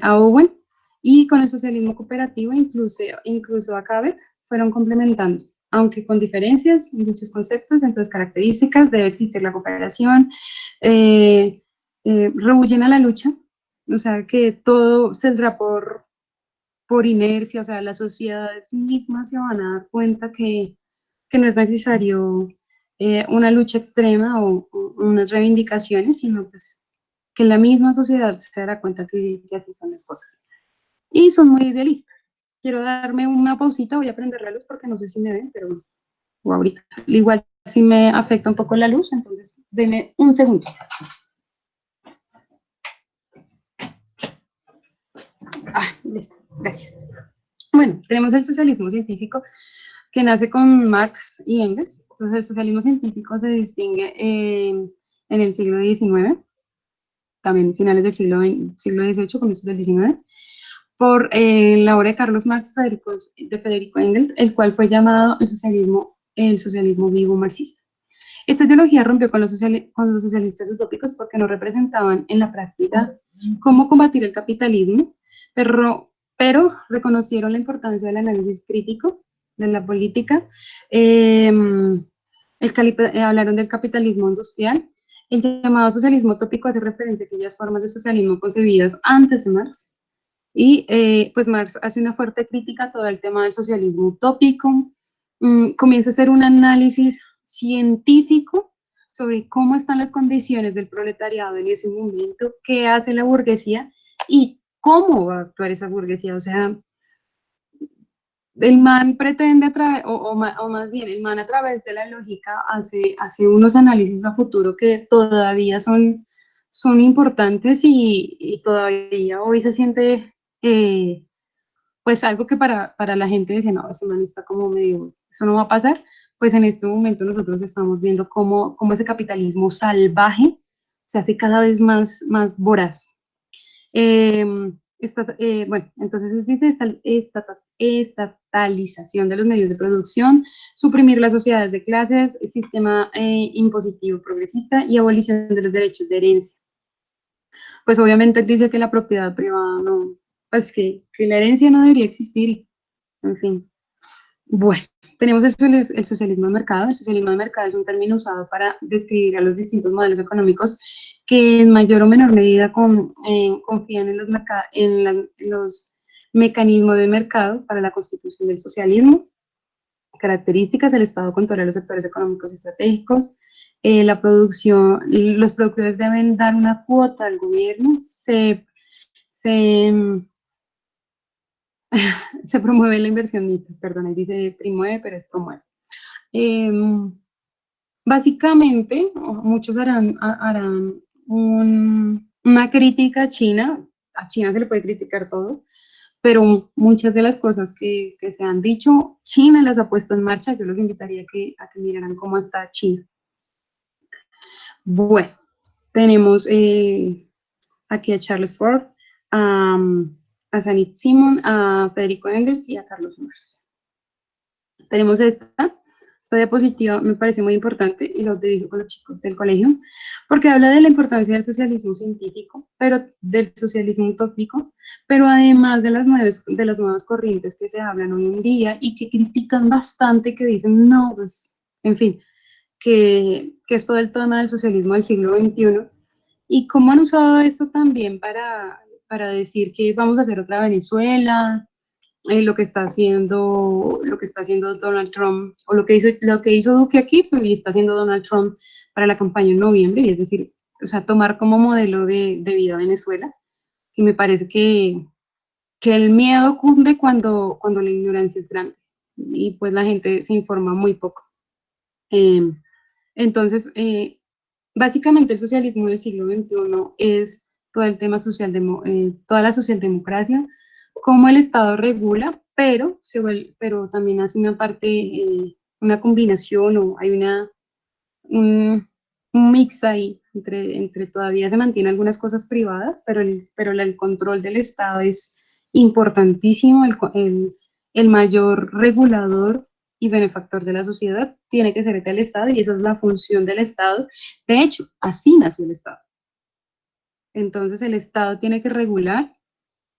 S3: a Owen, y con el socialismo cooperativo incluso a Cabot, fueron complementando, aunque con diferencias en muchos conceptos, entonces características: debe existir la cooperación, rehuyen a la lucha, o sea, que todo saldrá por inercia, o sea, las sociedades mismas se van a dar cuenta que no es necesario una lucha extrema o unas reivindicaciones, sino pues que la misma sociedad se dará cuenta que así son las cosas. Y son muy idealistas. Quiero darme una pausita, voy a prender la luz porque no sé si me ven, pero o ahorita. Igual si me afecta un poco la luz, entonces denme un segundo. Listo, gracias. Bueno, tenemos el socialismo científico, que nace con Marx y Engels. Entonces, el socialismo científico se distingue en el siglo XIX, también finales del siglo XVIII, comienzos del XIX, por la obra de Carlos Marx de Federico Engels, el cual fue llamado el socialismo vivo marxista. Esta ideología rompió con los socialistas utópicos porque no representaban en la práctica cómo combatir el capitalismo, pero reconocieron la importancia del análisis crítico de la política. Hablaron del capitalismo industrial. El llamado socialismo utópico hace referencia a aquellas formas de socialismo concebidas antes de Marx. Y pues Marx hace una fuerte crítica a todo el tema del socialismo utópico. Comienza a hacer un análisis científico sobre cómo están las condiciones del proletariado en ese momento, qué hace la burguesía y cómo va a actuar esa burguesía. O sea, el man pretende, o más bien, el man a través de la lógica hace unos análisis a futuro que todavía son importantes y todavía hoy se siente, pues algo que para la gente dice, no, ese man está como medio, eso no va a pasar. Pues en este momento nosotros estamos viendo cómo ese capitalismo salvaje se hace cada vez más voraz. Bueno, entonces dice estatalización de los medios de producción, suprimir las sociedades de clases, sistema impositivo progresista y abolición de los derechos de herencia. Pues obviamente él dice que la propiedad privada no, pues que la herencia no debería existir, en fin. Bueno, tenemos el socialismo de mercado. El socialismo de mercado es un término usado para describir a los distintos modelos económicos que en mayor o menor medida confían en los mecanismos de mercado para la constitución del socialismo. Características: el Estado controla los sectores económicos estratégicos, la producción, los productores deben dar una cuota al gobierno, se promueve la inversión, perdón, ahí dice promueve, pero es promueve. Básicamente, muchos harán una crítica a China. A China se le puede criticar todo, pero muchas de las cosas que se han dicho, China las ha puesto en marcha. Yo los invitaría a que miraran cómo está China. Bueno, Tenemos aquí a Charles Ford, a, a Sanit Simon, a Federico Engels y a Carlos Marx. Tenemos esta diapositiva, me parece muy importante y lo utilizo con los chicos del colegio, porque habla de la importancia del socialismo científico, pero del socialismo utópico, pero además de las nuevas corrientes que se hablan hoy en día y que critican bastante, que dicen, no, pues, en fin, que es todo el tema del socialismo del siglo XXI, y cómo han usado esto también para decir que vamos a hacer otra Venezuela, lo que está haciendo Donald Trump, o lo que hizo Duque aquí, pues, y está haciendo Donald Trump para la campaña en noviembre, y es decir, o sea, tomar como modelo de vida Venezuela, que me parece que el miedo cunde cuando la ignorancia es grande, y pues la gente se informa muy poco. Eh, entonces, básicamente el socialismo del siglo XXI es todo el tema toda la socialdemocracia, cómo el Estado regula, pero también hace una parte, una combinación, o hay un mix ahí entre todavía se mantienen algunas cosas privadas, pero el control del Estado es importantísimo. El mayor regulador y benefactor de la sociedad tiene que ser el Estado, y esa es la función del Estado. De hecho, así nació el Estado. Entonces el Estado tiene que regular,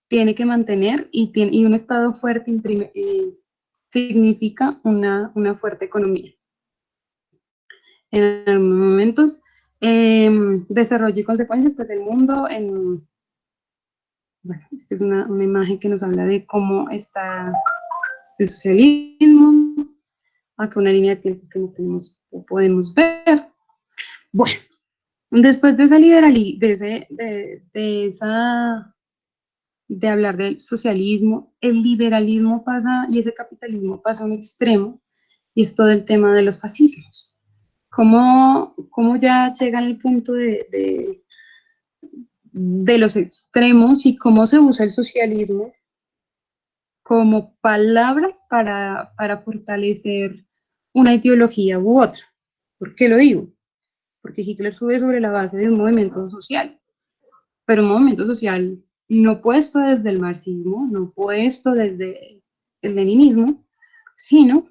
S3: tiene que mantener, y un Estado fuerte significa una fuerte economía. En algunos momentos, desarrollo y consecuencias, pues el mundo, bueno, esta es una imagen que nos habla de cómo está el socialismo. Acá una línea de tiempo que no podemos ver. Bueno, después de esa de hablar del socialismo, el liberalismo pasa, y ese capitalismo pasa a un extremo, y es todo el tema de los fascismos. Cómo ya llega al punto de los extremos, y cómo se usa el socialismo como palabra para fortalecer una ideología u otra. ¿Por qué lo digo? Porque Hitler sube sobre la base de un movimiento social, pero un movimiento social no puesto desde el marxismo, no puesto desde el leninismo, sino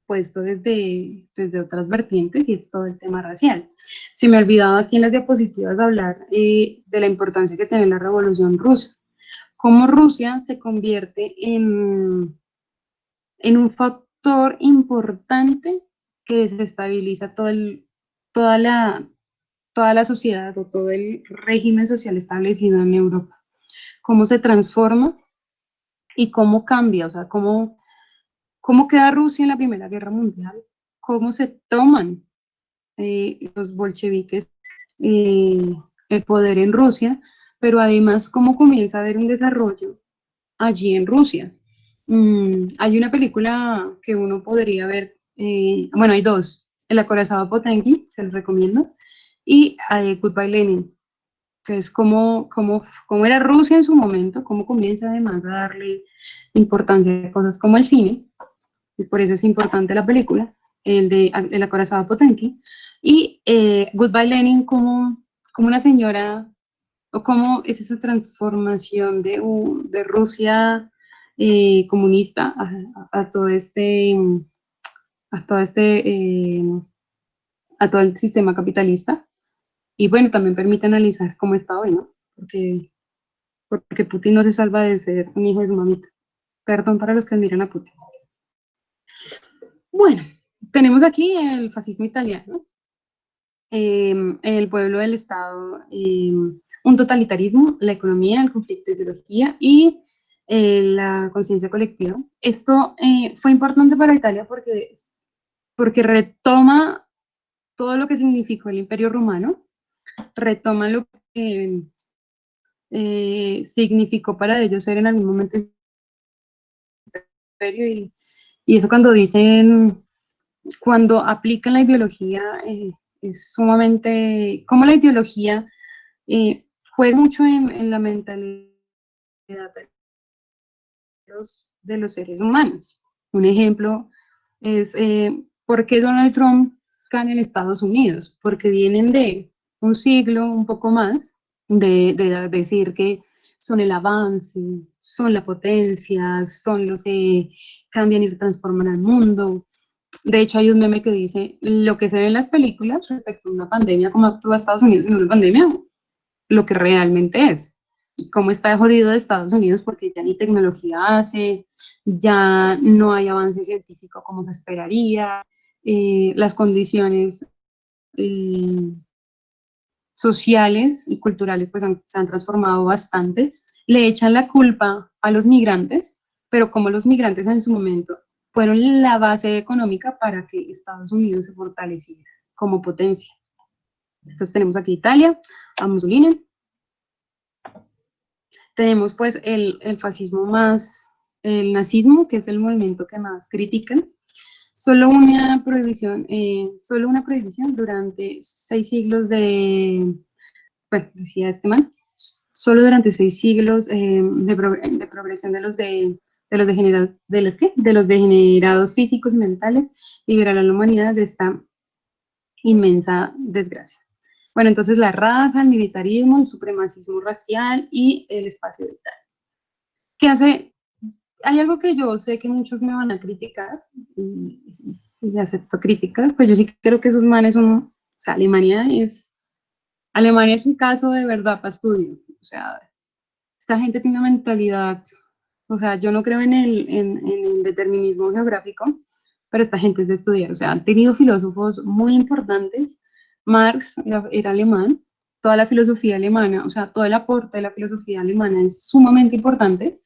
S3: puesto desde otras vertientes, y es todo el tema racial. Se me olvidaba aquí en las diapositivas hablar de la importancia que tiene la Revolución Rusa, cómo Rusia se convierte en un factor importante que desestabiliza toda toda la sociedad, o todo el régimen social establecido en Europa, cómo se transforma y cómo cambia, o sea, cómo queda Rusia en la Primera Guerra Mundial, cómo se toman los bolcheviques el poder en Rusia, pero además cómo comienza a haber un desarrollo allí en Rusia. Hay una película que uno podría ver, bueno, hay dos, El acorazado Potemkin, se los recomiendo, y Goodbye Lenin, que es cómo era Rusia en su momento, cómo comienza además a darle importancia a cosas como el cine, y por eso es importante la película, El acorazado Potemkin, y Goodbye Lenin, como una señora, o cómo es esa transformación de Rusia comunista a todo a todo a todo el sistema capitalista. Y bueno, también permite analizar cómo está hoy, ¿no? Porque Putin no se salva de ser un hijo de su mamita. Perdón para los que admiran a Putin. Bueno, tenemos aquí el fascismo italiano, el pueblo del Estado, un totalitarismo, la economía, el conflicto de ideología y la conciencia colectiva. Esto fue importante para Italia porque retoma todo lo que significó el Imperio Romano, retoma lo que significó para ellos ser en algún momento imperio, y eso cuando aplican la ideología, es sumamente, como la ideología juega mucho en la mentalidad de los seres humanos. Un ejemplo es ¿por qué Donald Trump gana en Estados Unidos? Porque vienen un siglo, un poco más, de decir que son el avance, son la potencia, son los que cambian y transforman al mundo. De hecho, hay un meme que dice, lo que se ve en las películas respecto a una pandemia, cómo actúa Estados Unidos en una pandemia, lo que realmente es. Y cómo está jodido de Estados Unidos porque ya ni tecnología hace, ya no hay avance científico como se esperaría, las condiciones eh, sociales y culturales pues se han transformado bastante. Le echan la culpa a los migrantes, pero como los migrantes en su momento fueron la base económica para que Estados Unidos se fortaleciera como potencia. Entonces tenemos aquí Italia, a Mussolini, tenemos pues el fascismo más, el nazismo, que es el movimiento que más critican. Solo una prohibición durante 6 siglos de, bueno, decía este man, solo durante 6 siglos de progresión de los degenerados, ¿de los qué? De los degenerados físicos y mentales, liberar a la humanidad de esta inmensa desgracia. Bueno, entonces la raza, el militarismo, el supremacismo racial y el espacio vital. ¿Qué hace? Hay algo que yo sé que muchos me van a criticar y acepto críticas, pues yo sí creo que esos manes son, o sea, Alemania es un caso de verdad para estudio, o sea, esta gente tiene una mentalidad, o sea, yo no creo en el determinismo geográfico, pero esta gente es de estudiar, o sea, han tenido filósofos muy importantes, Marx era alemán, toda la filosofía alemana, o sea, todo el aporte de la filosofía alemana es sumamente importante,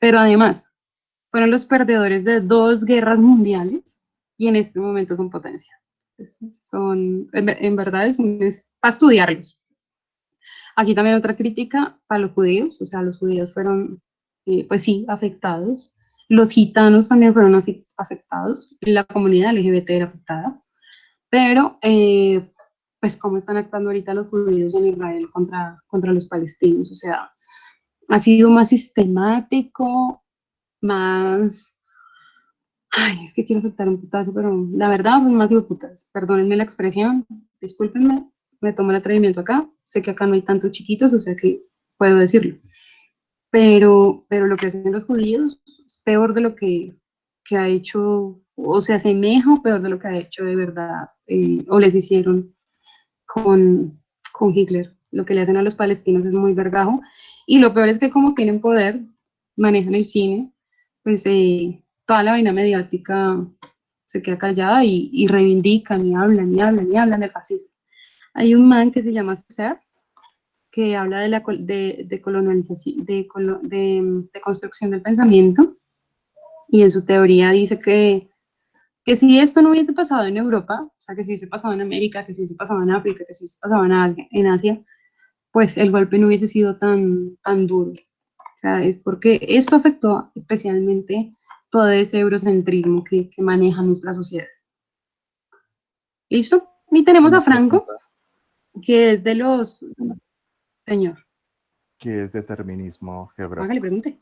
S3: pero además fueron los perdedores de 2 guerras mundiales y en este momento son potencia. En verdad es para estudiarlos. Aquí también otra crítica para los judíos, o sea, los judíos fueron, pues sí, afectados. Los gitanos también fueron afectados, la comunidad LGBT era afectada, pero pues cómo están actuando ahorita los judíos en Israel contra los palestinos, o sea, ha sido más sistemático, más, ay, es que quiero aceptar un putazo, pero la verdad, pues más digo putas, perdónenme la expresión, discúlpenme, me tomo el atrevimiento acá, sé que acá no hay tantos chiquitos, o sea que puedo decirlo, pero lo que hacen los judíos es peor de lo que ha hecho, o se asemeja o peor de lo que ha hecho de verdad, o les hicieron con Hitler. Lo que le hacen a los palestinos es muy vergajo, y lo peor es que como tienen poder, manejan el cine, pues toda la vaina mediática se queda callada y reivindican y hablan y hablan y hablan del fascismo. Hay un man que se llama César, que habla de colonialización, de construcción del pensamiento, y en su teoría dice que si esto no hubiese pasado en Europa, o sea, que si hubiese pasado en América, que si hubiese pasado en África, que si hubiese pasado en Asia, pues el golpe no hubiese sido tan duro. O sea, es porque esto afectó especialmente todo ese eurocentrismo que maneja nuestra sociedad. ¿Listo? Y tenemos
S5: Una
S3: a Franco,
S5: pregunta,
S3: que es de los... Señor,
S5: ¿qué es determinismo
S3: hágale,
S5: geográfico?
S3: pregunte.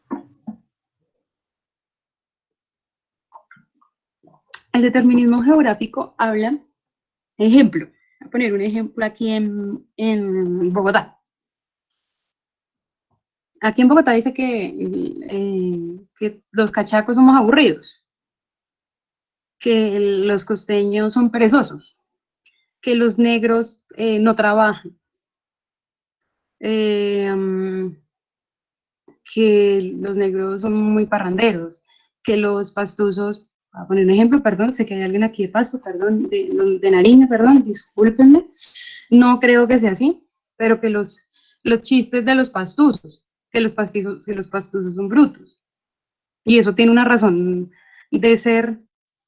S3: El determinismo geográfico habla, ejemplo, voy a poner un ejemplo aquí en Bogotá. Aquí en Bogotá dice que los cachacos somos aburridos, que los costeños son perezosos, que los negros no trabajan, eh, que los negros son muy parranderos, que los pastusos, voy a poner un ejemplo, perdón, sé que hay alguien aquí de Pasto, perdón, de Nariño, perdón, discúlpenme, no creo que sea así, pero que los chistes de los pastusos, que los pastusos son brutos. Y eso tiene una razón de ser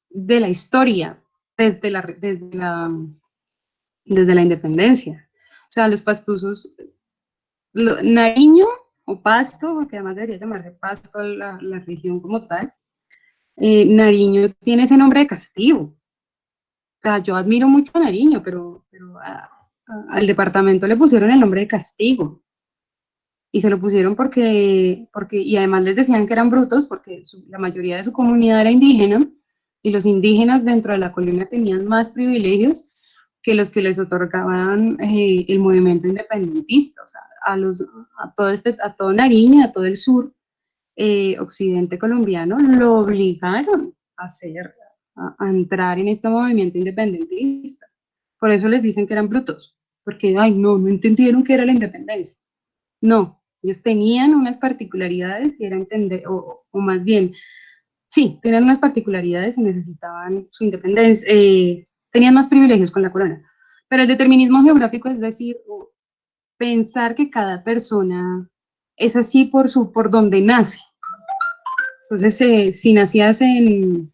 S3: de la historia, desde la independencia. O sea, los pastusos, Nariño o Pasto, porque además debería llamarse Pasto la región como tal, Nariño tiene ese nombre de castigo. O sea, yo admiro mucho a Nariño, pero al departamento le pusieron el nombre de castigo. Y se lo pusieron y además les decían que eran brutos porque la mayoría de su comunidad era indígena y los indígenas dentro de la colonia tenían más privilegios que los que les otorgaban el movimiento independentista, o sea, a todo Nariño, a todo el sur, occidente colombiano, lo obligaron a entrar en este movimiento independentista. Por eso les dicen que eran brutos, porque, ay, no entendieron qué era la independencia. No, ellos tenían unas particularidades y era entender, o más bien, sí, tenían unas particularidades y necesitaban su independencia, tenían más privilegios con la corona. Pero el determinismo geográfico es decir, pensar que cada persona es así por donde nace. Entonces, si nacías en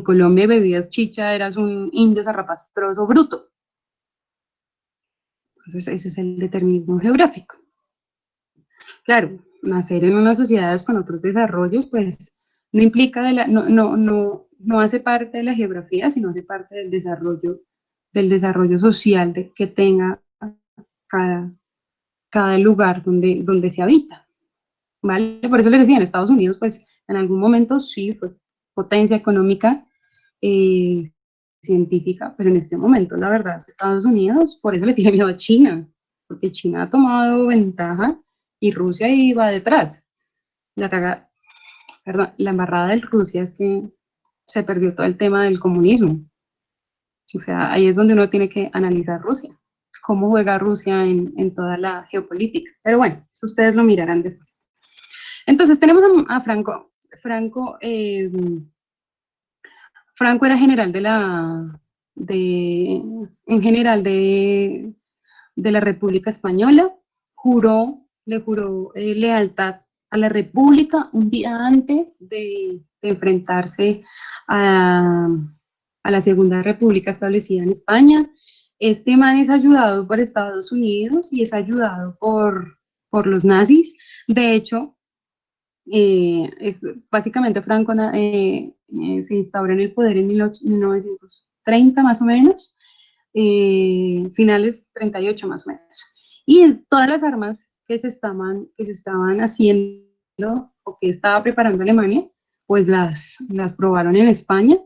S3: Colombia y bebías chicha, eras un indio zarrapastroso bruto. Entonces, ese es el determinismo geográfico. Claro, nacer en unas sociedades con otros desarrollos, pues no implica, no hace parte de la geografía, sino hace parte del desarrollo social que tenga cada lugar donde se habita. ¿Vale? Por eso les decía, en Estados Unidos, pues en algún momento sí fue potencia económica, científica, pero en este momento, la verdad, Estados Unidos, por eso le tiene miedo a China, porque China ha tomado ventaja y Rusia iba detrás. Perdón, la embarrada de Rusia es que se perdió todo el tema del comunismo. O sea, ahí es donde uno tiene que analizar Rusia, cómo juega Rusia en toda la geopolítica. Pero bueno, eso ustedes lo mirarán después. Entonces tenemos a Franco. Franco era general en general de la República Española, le juró lealtad a la República un día antes de enfrentarse a la Segunda República establecida en España. Este man es ayudado por Estados Unidos y es ayudado por los nazis. De hecho, básicamente Franco se instaura en el poder en 1930 más o menos, finales 38 más o menos. Y todas las armas que se estaban haciendo o que estaba preparando Alemania, pues las probaron en España.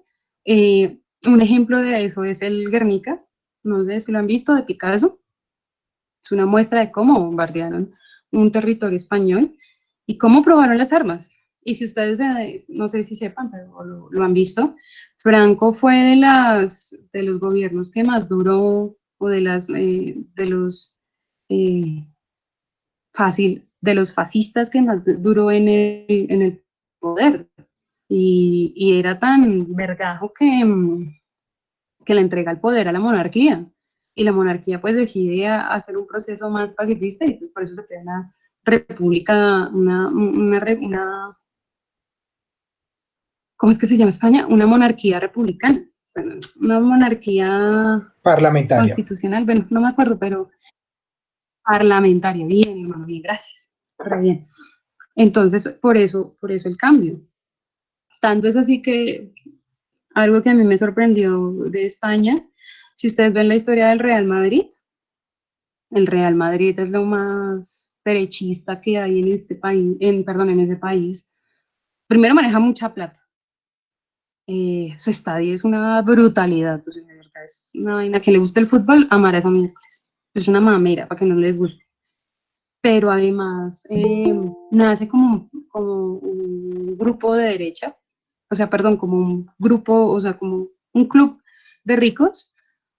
S3: Un ejemplo de eso es el Guernica, no sé si lo han visto, de Picasso. Es una muestra de cómo bombardearon un territorio español y cómo probaron las armas. Y si ustedes, no sé si sepan, pero lo han visto, Franco fue de los gobiernos que más duró, o de los fascistas que más duró en el poder. Y era tan vergajo que le entrega el poder a la monarquía. Y la monarquía pues decide hacer un proceso más pacifista y pues, por eso se crea una república, ¿cómo es que se llama España? Una monarquía republicana, bueno, una monarquía
S6: Parlamentaria.
S3: constitucional, bueno, no me acuerdo, pero parlamentaria, bien, hermano, bien, gracias, re bien. Entonces, por eso el cambio. Tanto es así que algo que a mí me sorprendió de España, si ustedes ven la historia del Real Madrid, el Real Madrid es lo más derechista que hay en este país, en ese país. Primero maneja mucha plata. Su estadio es una brutalidad, pues de verdad es una vaina que le gusta el fútbol, amará esa miércoles. Es una mamera para que no les guste. Pero además nace como un grupo de derecha, o sea, perdón, como un grupo, o sea, como un club de ricos.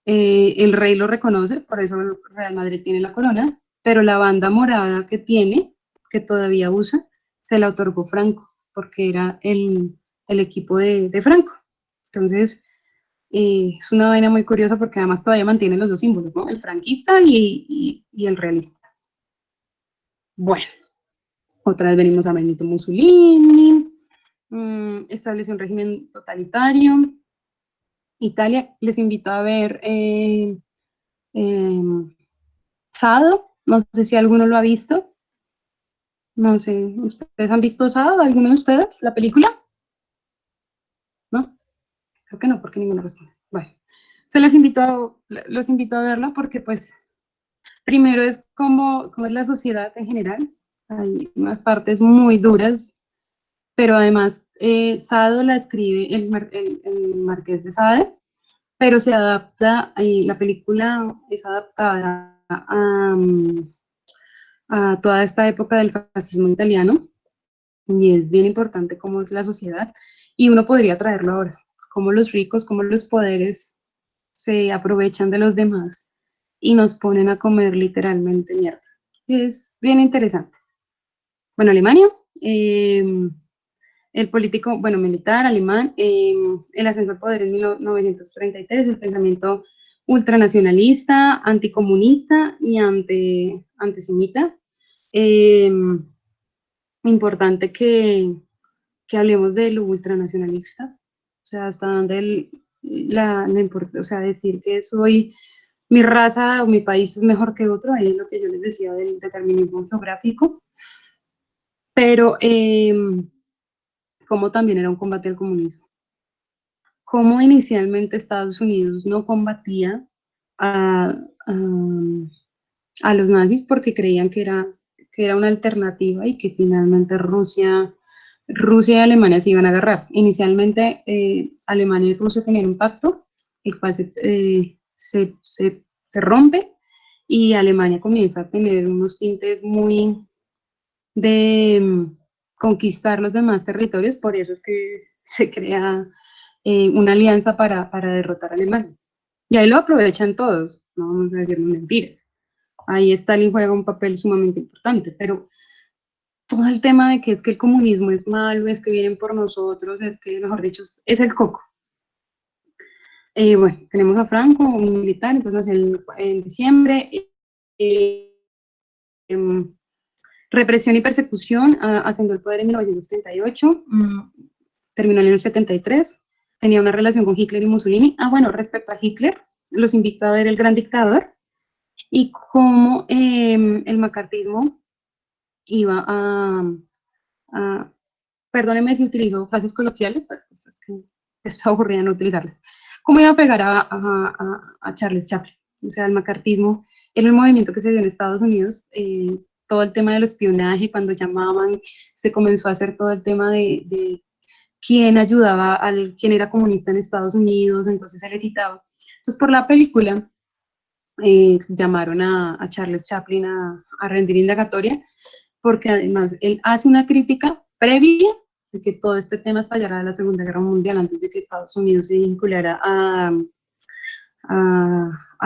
S3: El rey lo reconoce, por eso el Real Madrid tiene la corona, pero la banda morada que tiene, que todavía usa, se la otorgó Franco, porque era el equipo de Franco. Entonces, es una vaina muy curiosa porque además todavía mantiene los dos símbolos, ¿no? El franquista y el realista. Bueno, otra vez venimos a Benito Mussolini, estableció un régimen totalitario. Italia, les invito a ver Sado, no sé si alguno lo ha visto. No sé, ¿ustedes han visto Sado? ¿Alguno de ustedes? ¿La película? ¿No? Creo que no, porque ninguno responde. Bueno, los invito a verla porque, pues, primero es como es la sociedad en general. Hay unas partes muy duras, pero además Sado la escribe el Marqués de Sade, pero se adapta, la película es adaptada a toda esta época del fascismo italiano y es bien importante cómo es la sociedad y uno podría traerlo ahora, cómo los ricos, cómo los poderes se aprovechan de los demás y nos ponen a comer literalmente mierda. Es bien interesante. Bueno, Alemania, el político, bueno, militar alemán, el ascenso al poder en 1933, el pensamiento ultranacionalista, anticomunista y antisemita. Eh, Importante que hablemos de lo ultranacionalista, o sea, hasta donde o sea, decir que soy mi raza o mi país es mejor que otro, ahí es lo que yo les decía del determinismo geográfico, pero como también era un combate al comunismo. Cómo inicialmente Estados Unidos no combatía a, a, a los nazis porque creían que era una alternativa y que finalmente Rusia y Alemania se iban a agarrar. Inicialmente Alemania y Rusia tenían un pacto, el cual se rompe y Alemania comienza a tener unos tintes muy de conquistar los demás territorios, por eso es que se crea una alianza para derrotar a Alemania. Y ahí lo aprovechan todos, no vamos a decir mentiras. Ahí Stalin juega un papel sumamente importante, pero todo el tema de que es que el comunismo es malo, es que vienen por nosotros, es que, mejor dicho, es el coco. Bueno, tenemos a Franco, un militar, entonces en diciembre. Em, Represión y persecución, ascendió al poder en 1938, terminó en el 73, tenía una relación con Hitler y Mussolini. Bueno, respecto a Hitler, los invito a ver El Gran Dictador y cómo el macartismo iba a, perdónenme si utilizo frases coloquiales, pero pues es que estoy aburrida no utilizarlas, cómo iba a pegar a Charles Chaplin. O sea, el macartismo era un movimiento que se dio en Estados Unidos, todo el tema del espionaje, cuando llamaban, se comenzó a hacer todo el tema de quién ayudaba quién era comunista en Estados Unidos, entonces se le citaba. Entonces, por la película, llamaron a Charles Chaplin a rendir indagatoria, porque además él hace una crítica previa de que todo este tema estallara de la Segunda Guerra Mundial antes de que Estados Unidos se vinculara a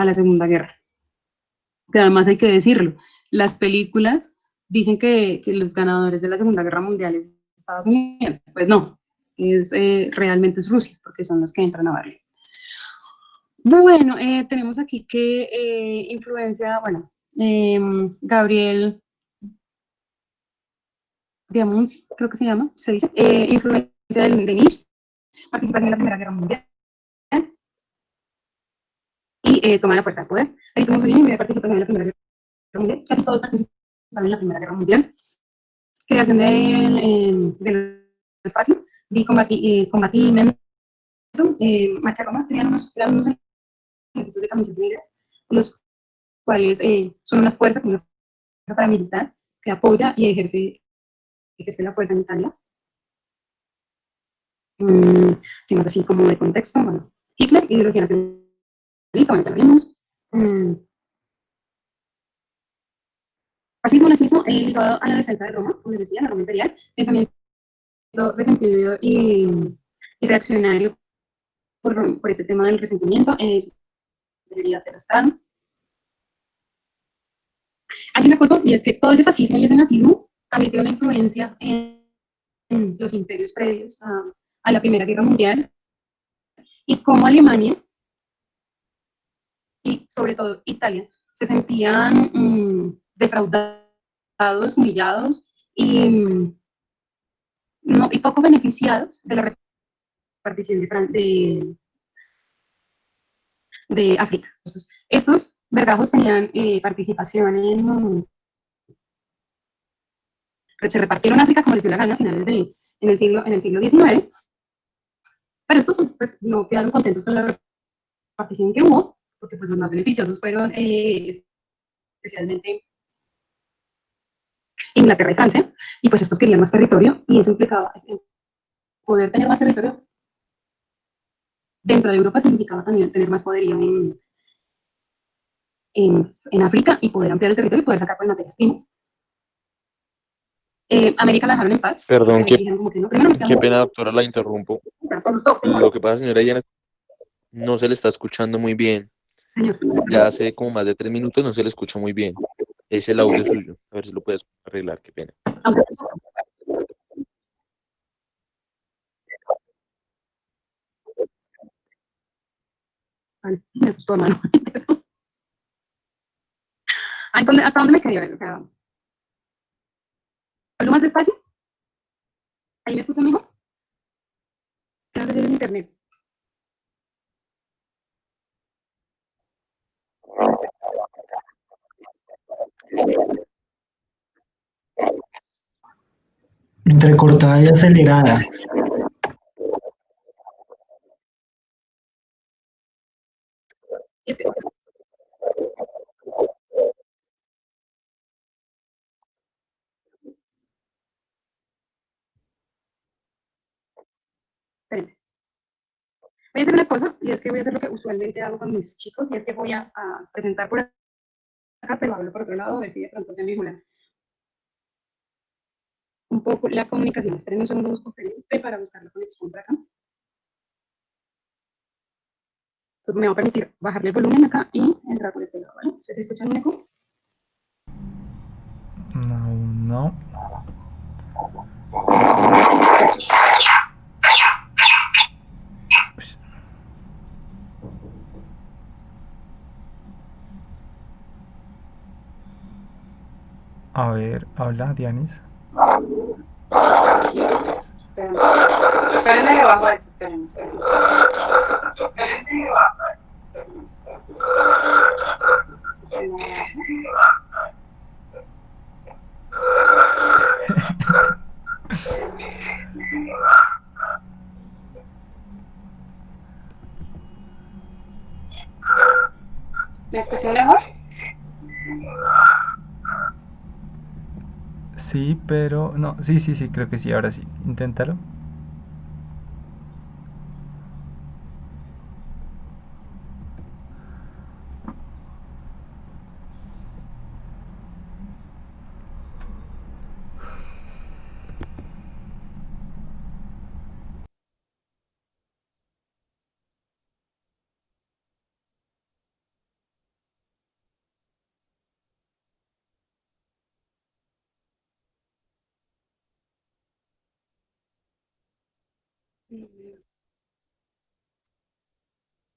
S3: la Segunda Guerra. Que además hay que decirlo, las películas dicen que los ganadores de la Segunda Guerra Mundial es Estados Unidos. Pues no, realmente es Rusia, porque son los que entran a Berlín. Bueno, tenemos aquí que influencia, bueno, Gabriel Diamonds, creo que se llama, se dice, influencia de Nietzsche, participación en la Primera Guerra Mundial y toma la fuerza del poder. Benito Mussolini, participación en la Primera Guerra Mundial, casi todos participaron en la Primera Guerra Mundial. Creación del espacio, de combatimiento, marcha Roma, eran unos ejércitos de camisas negras, los cuales son una fuerza paramilitar que apoya y ejerce la fuerza en Italia. Temas así como de contexto, bueno, Hitler, ideología nacionalista, bueno, ya vimos. Fascismo, nazismo, ligado a la defensa de Roma, como les decía, la Roma imperial, pensamiento resentido y reaccionario por ese tema del resentimiento, superioridad del Estado. Hay una cosa, y es que todo ese fascismo y ese nazismo también tiene una influencia en los imperios previos a la Primera Guerra Mundial, y cómo Alemania, y sobre todo Italia, se sentían defraudados, humillados y poco beneficiados de la repartición de África. Entonces, estos vergajos tenían participación se repartieron África como les dio la gana a finales en el siglo XIX, pero estos pues, no quedaron contentos con la repartición que hubo, porque pues, los más beneficiosos fueron especialmente Inglaterra y Francia, y pues estos querían más territorio, y eso implicaba poder tener más territorio dentro de Europa significaba también tener más poderío en África y poder ampliar el territorio y poder sacar pues, materias primas. América la dejaron en paz,
S6: Perdón,
S3: porque dijeron como que no, primero nos
S6: qué
S3: quedamos
S6: pena, doctora, la interrumpo. Lo que pasa, señora Diana, no se le está escuchando muy bien.
S3: señor.
S6: Ya hace como más de 3 minutos no se le escucha muy bien. Es el audio suyo. A ver si lo puedes arreglar, qué pena.
S3: Ay, me asustó, hermano. Ay, ¿hasta dónde me quería ver? O sea, ¿hablo más despacio? ¿Ahí me escucha mejor? No sé si es el internet.
S7: Entrecortada y acelerada.
S3: Es que, espérenme. Voy a hacer una cosa, y es que voy a hacer lo que usualmente hago con mis chicos, y es que voy a presentar por acá, pero hablo por otro lado, a ver si de pronto se mejora un poco la comunicación. Esperen un segundo, busco Felipe para buscar la conexión por acá. Pues me va a permitir bajarle el volumen acá y entrar por este lado, ¿vale? ¿Se escuchan un eco?
S1: No, no. A ver, habla, Dianis.
S3: Espérenme debajo de esto, espérenme. ¿Me escuchan mejor?
S1: Sí, pero no, sí, sí, sí, creo que sí, ahora sí. Inténtalo.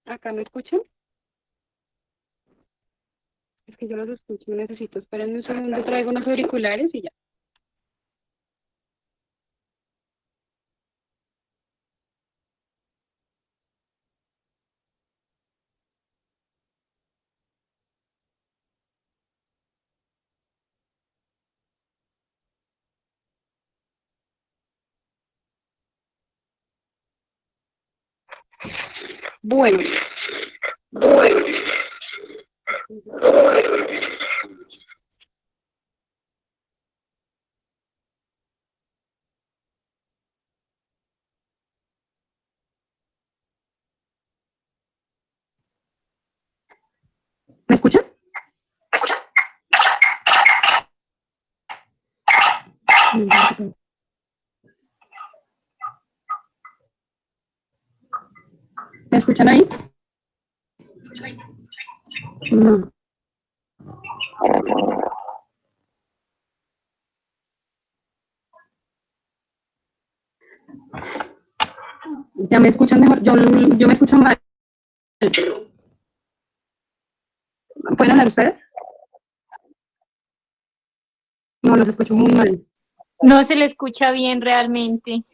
S3: ¿Acá me escuchan? Es que yo los escucho, necesito. Espérenme un segundo, traigo unos auriculares y ya. Bueno, ¿me escuchan? ¿Me escuchan ahí? No. Ya me escuchan mejor. Yo me escucho mal. ¿Pueden hablar ustedes? No, los escucho muy mal.
S2: No se le escucha bien realmente.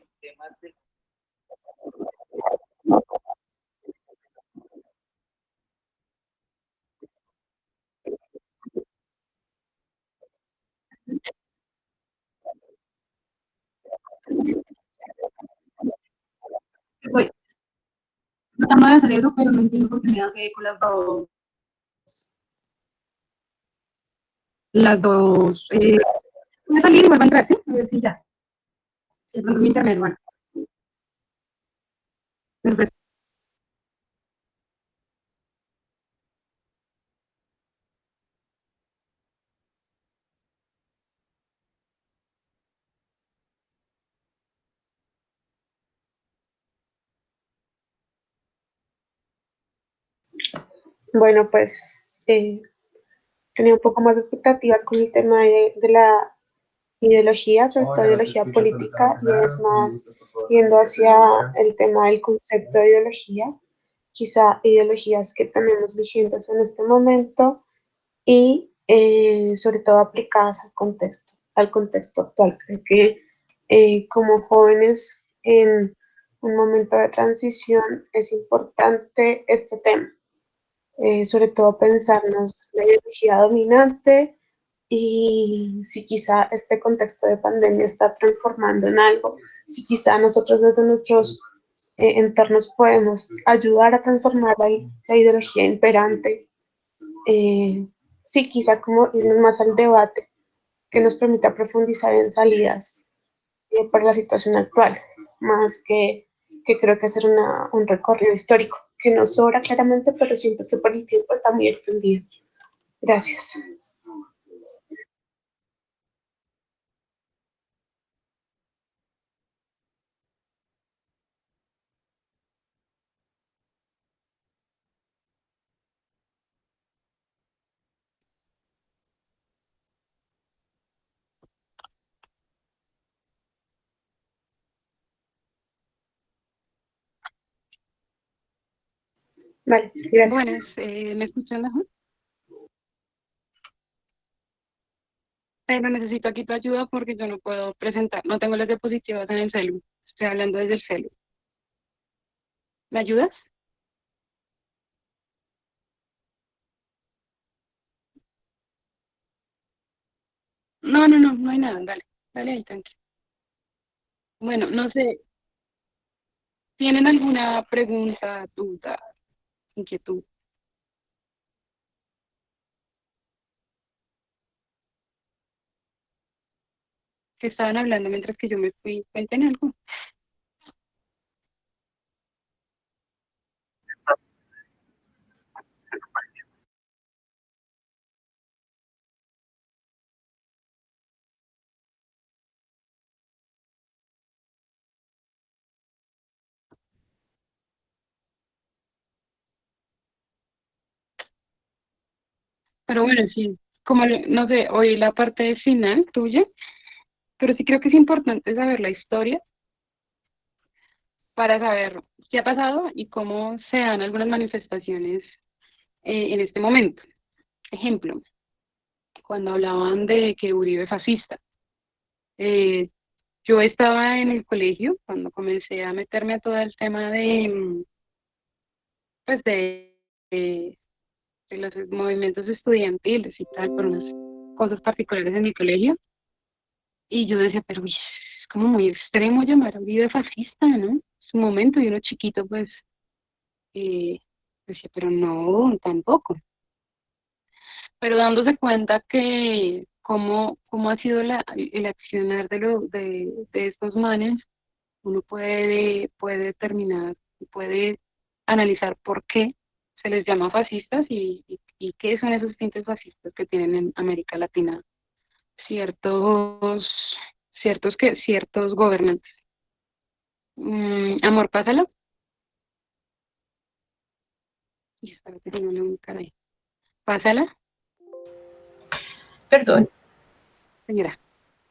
S3: Estoy tratando de hacer eso, pero no entiendo por qué me hace eco las dos. Voy a salir y vuelvo a entrar, ¿sí? A ver si ya. Si de pronto mi internet, bueno.
S8: Bueno, pues tenía un poco más de expectativas con el tema de la ideología, sobre todo ideología política, y es más yendo hacia el tema del concepto de ideología, quizá ideologías que tenemos vigentes en este momento y sobre todo aplicadas al contexto actual. Creo que como jóvenes en un momento de transición es importante este tema, sobre todo pensarnos la ideología dominante y si quizá este contexto de pandemia está transformando en algo, si quizá nosotros desde nuestros entornos podemos ayudar a transformar la ideología imperante, sí, quizá como irnos más al debate que nos permita profundizar en salidas para la situación actual, más que creo que hacer un recorrido histórico, que nos sobra claramente, pero siento que por el tiempo está muy extendido. Gracias. Vale, gracias.
S9: Buenas, ¿me escuchan mejor? Pero necesito aquí tu ayuda porque yo no puedo presentar, no tengo las diapositivas en el celu, estoy hablando desde el celu. ¿Me ayudas? No hay nada, dale, dale ahí, tranqui. Bueno, no sé, ¿tienen alguna pregunta, duda, inquietud? Que estaban hablando mientras que yo me fui, cuenten algo. Pero bueno, sí, como, no sé, oí la parte final tuya, pero sí creo que es importante saber la historia para saber qué ha pasado y cómo se dan algunas manifestaciones en este momento. Ejemplo, cuando hablaban de que Uribe es fascista. Eh, yo estaba en el colegio cuando comencé a meterme a todo el tema pues de los movimientos estudiantiles y tal, por unas cosas particulares en mi colegio. Y yo decía, pero uy, es como muy extremo llamar a Uribe fascista, ¿no? En su momento, y uno chiquito, pues, eh, decía, pero no, tampoco. Pero dándose cuenta que cómo ha sido el accionar de estos manes, uno puede determinar y puede analizar por qué se les llama fascistas y qué son esos tintes fascistas que tienen en América Latina ciertos, ciertos gobernantes. Amor, pásalo. Y espérate que no le voy a buscar ahí. Pásala,
S10: Perdón,
S9: señora.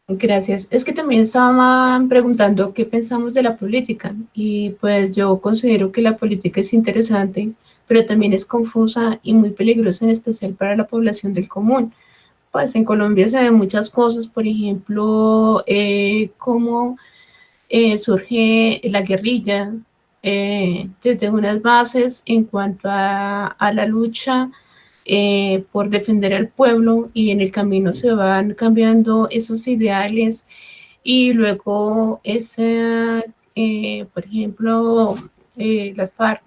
S10: gracias. Es que también estaban preguntando qué pensamos de la política y pues yo considero que la política es interesante, pero también es confusa y muy peligrosa, en especial para la población del común. Pues en Colombia se ven muchas cosas, por ejemplo, cómo surge la guerrilla desde unas bases en cuanto a la lucha por defender al pueblo y en el camino se van cambiando esos ideales y luego esa, por ejemplo, las FARC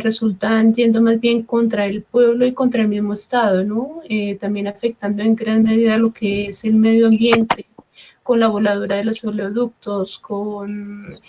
S10: resultan yendo más bien contra el pueblo y contra el mismo Estado, ¿no? También afectando en gran medida lo que es el medio ambiente, con la voladura de los oleoductos, con